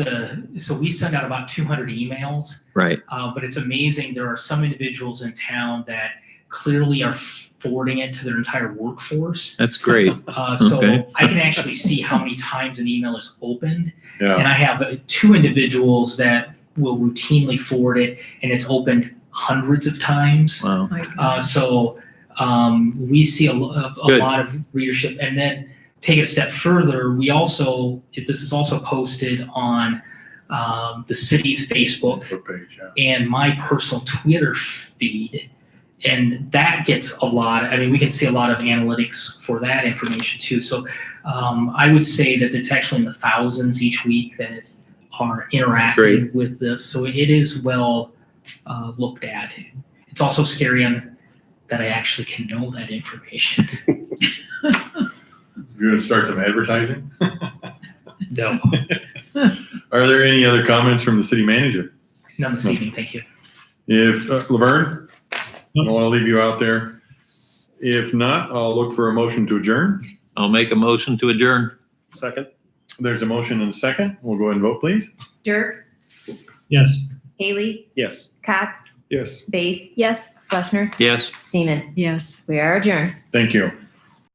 [SPEAKER 5] so we send out about 200 emails,
[SPEAKER 8] Right.
[SPEAKER 5] but it's amazing. There are some individuals in town that clearly are forwarding it to their entire workforce.
[SPEAKER 8] That's great.
[SPEAKER 5] So
[SPEAKER 8] Okay.
[SPEAKER 5] I can actually see how many times an email is opened.
[SPEAKER 1] Yeah.
[SPEAKER 5] And I have two individuals that will routinely forward it, and it's opened hundreds of times.
[SPEAKER 8] Wow.
[SPEAKER 5] We see a
[SPEAKER 8] Good.
[SPEAKER 5] lot of readership. And then take it a step further, this is also posted on the city's Facebook
[SPEAKER 1] Page, yeah.
[SPEAKER 5] and my personal Twitter feed. And that gets a lot. I mean, we can see a lot of analytics for that information too. So I would say that it's actually in the thousands each week that are interacting
[SPEAKER 8] Great.
[SPEAKER 5] with this. So it is well looked at. It's also scary that I actually can know that information.
[SPEAKER 1] You're going to start some advertising?
[SPEAKER 5] No,
[SPEAKER 1] Are there any other comments from the city manager?
[SPEAKER 5] none this evening. Thank you.
[SPEAKER 1] If, Laverne, I don't want to leave you out there. If not, I'll look for a motion to adjourn.
[SPEAKER 8] I'll make a motion to adjourn.
[SPEAKER 11] Second.
[SPEAKER 1] There's a motion and a second. We'll go ahead and vote, please.
[SPEAKER 3] Dirks,
[SPEAKER 2] Yes.
[SPEAKER 3] Haley,
[SPEAKER 11] Yes.
[SPEAKER 3] Katz,
[SPEAKER 4] Yes.
[SPEAKER 3] Base, yes, Fleshner,
[SPEAKER 8] Yes.
[SPEAKER 3] Seaman.
[SPEAKER 12] Yes.
[SPEAKER 3] We are adjourned.
[SPEAKER 1] Thank you.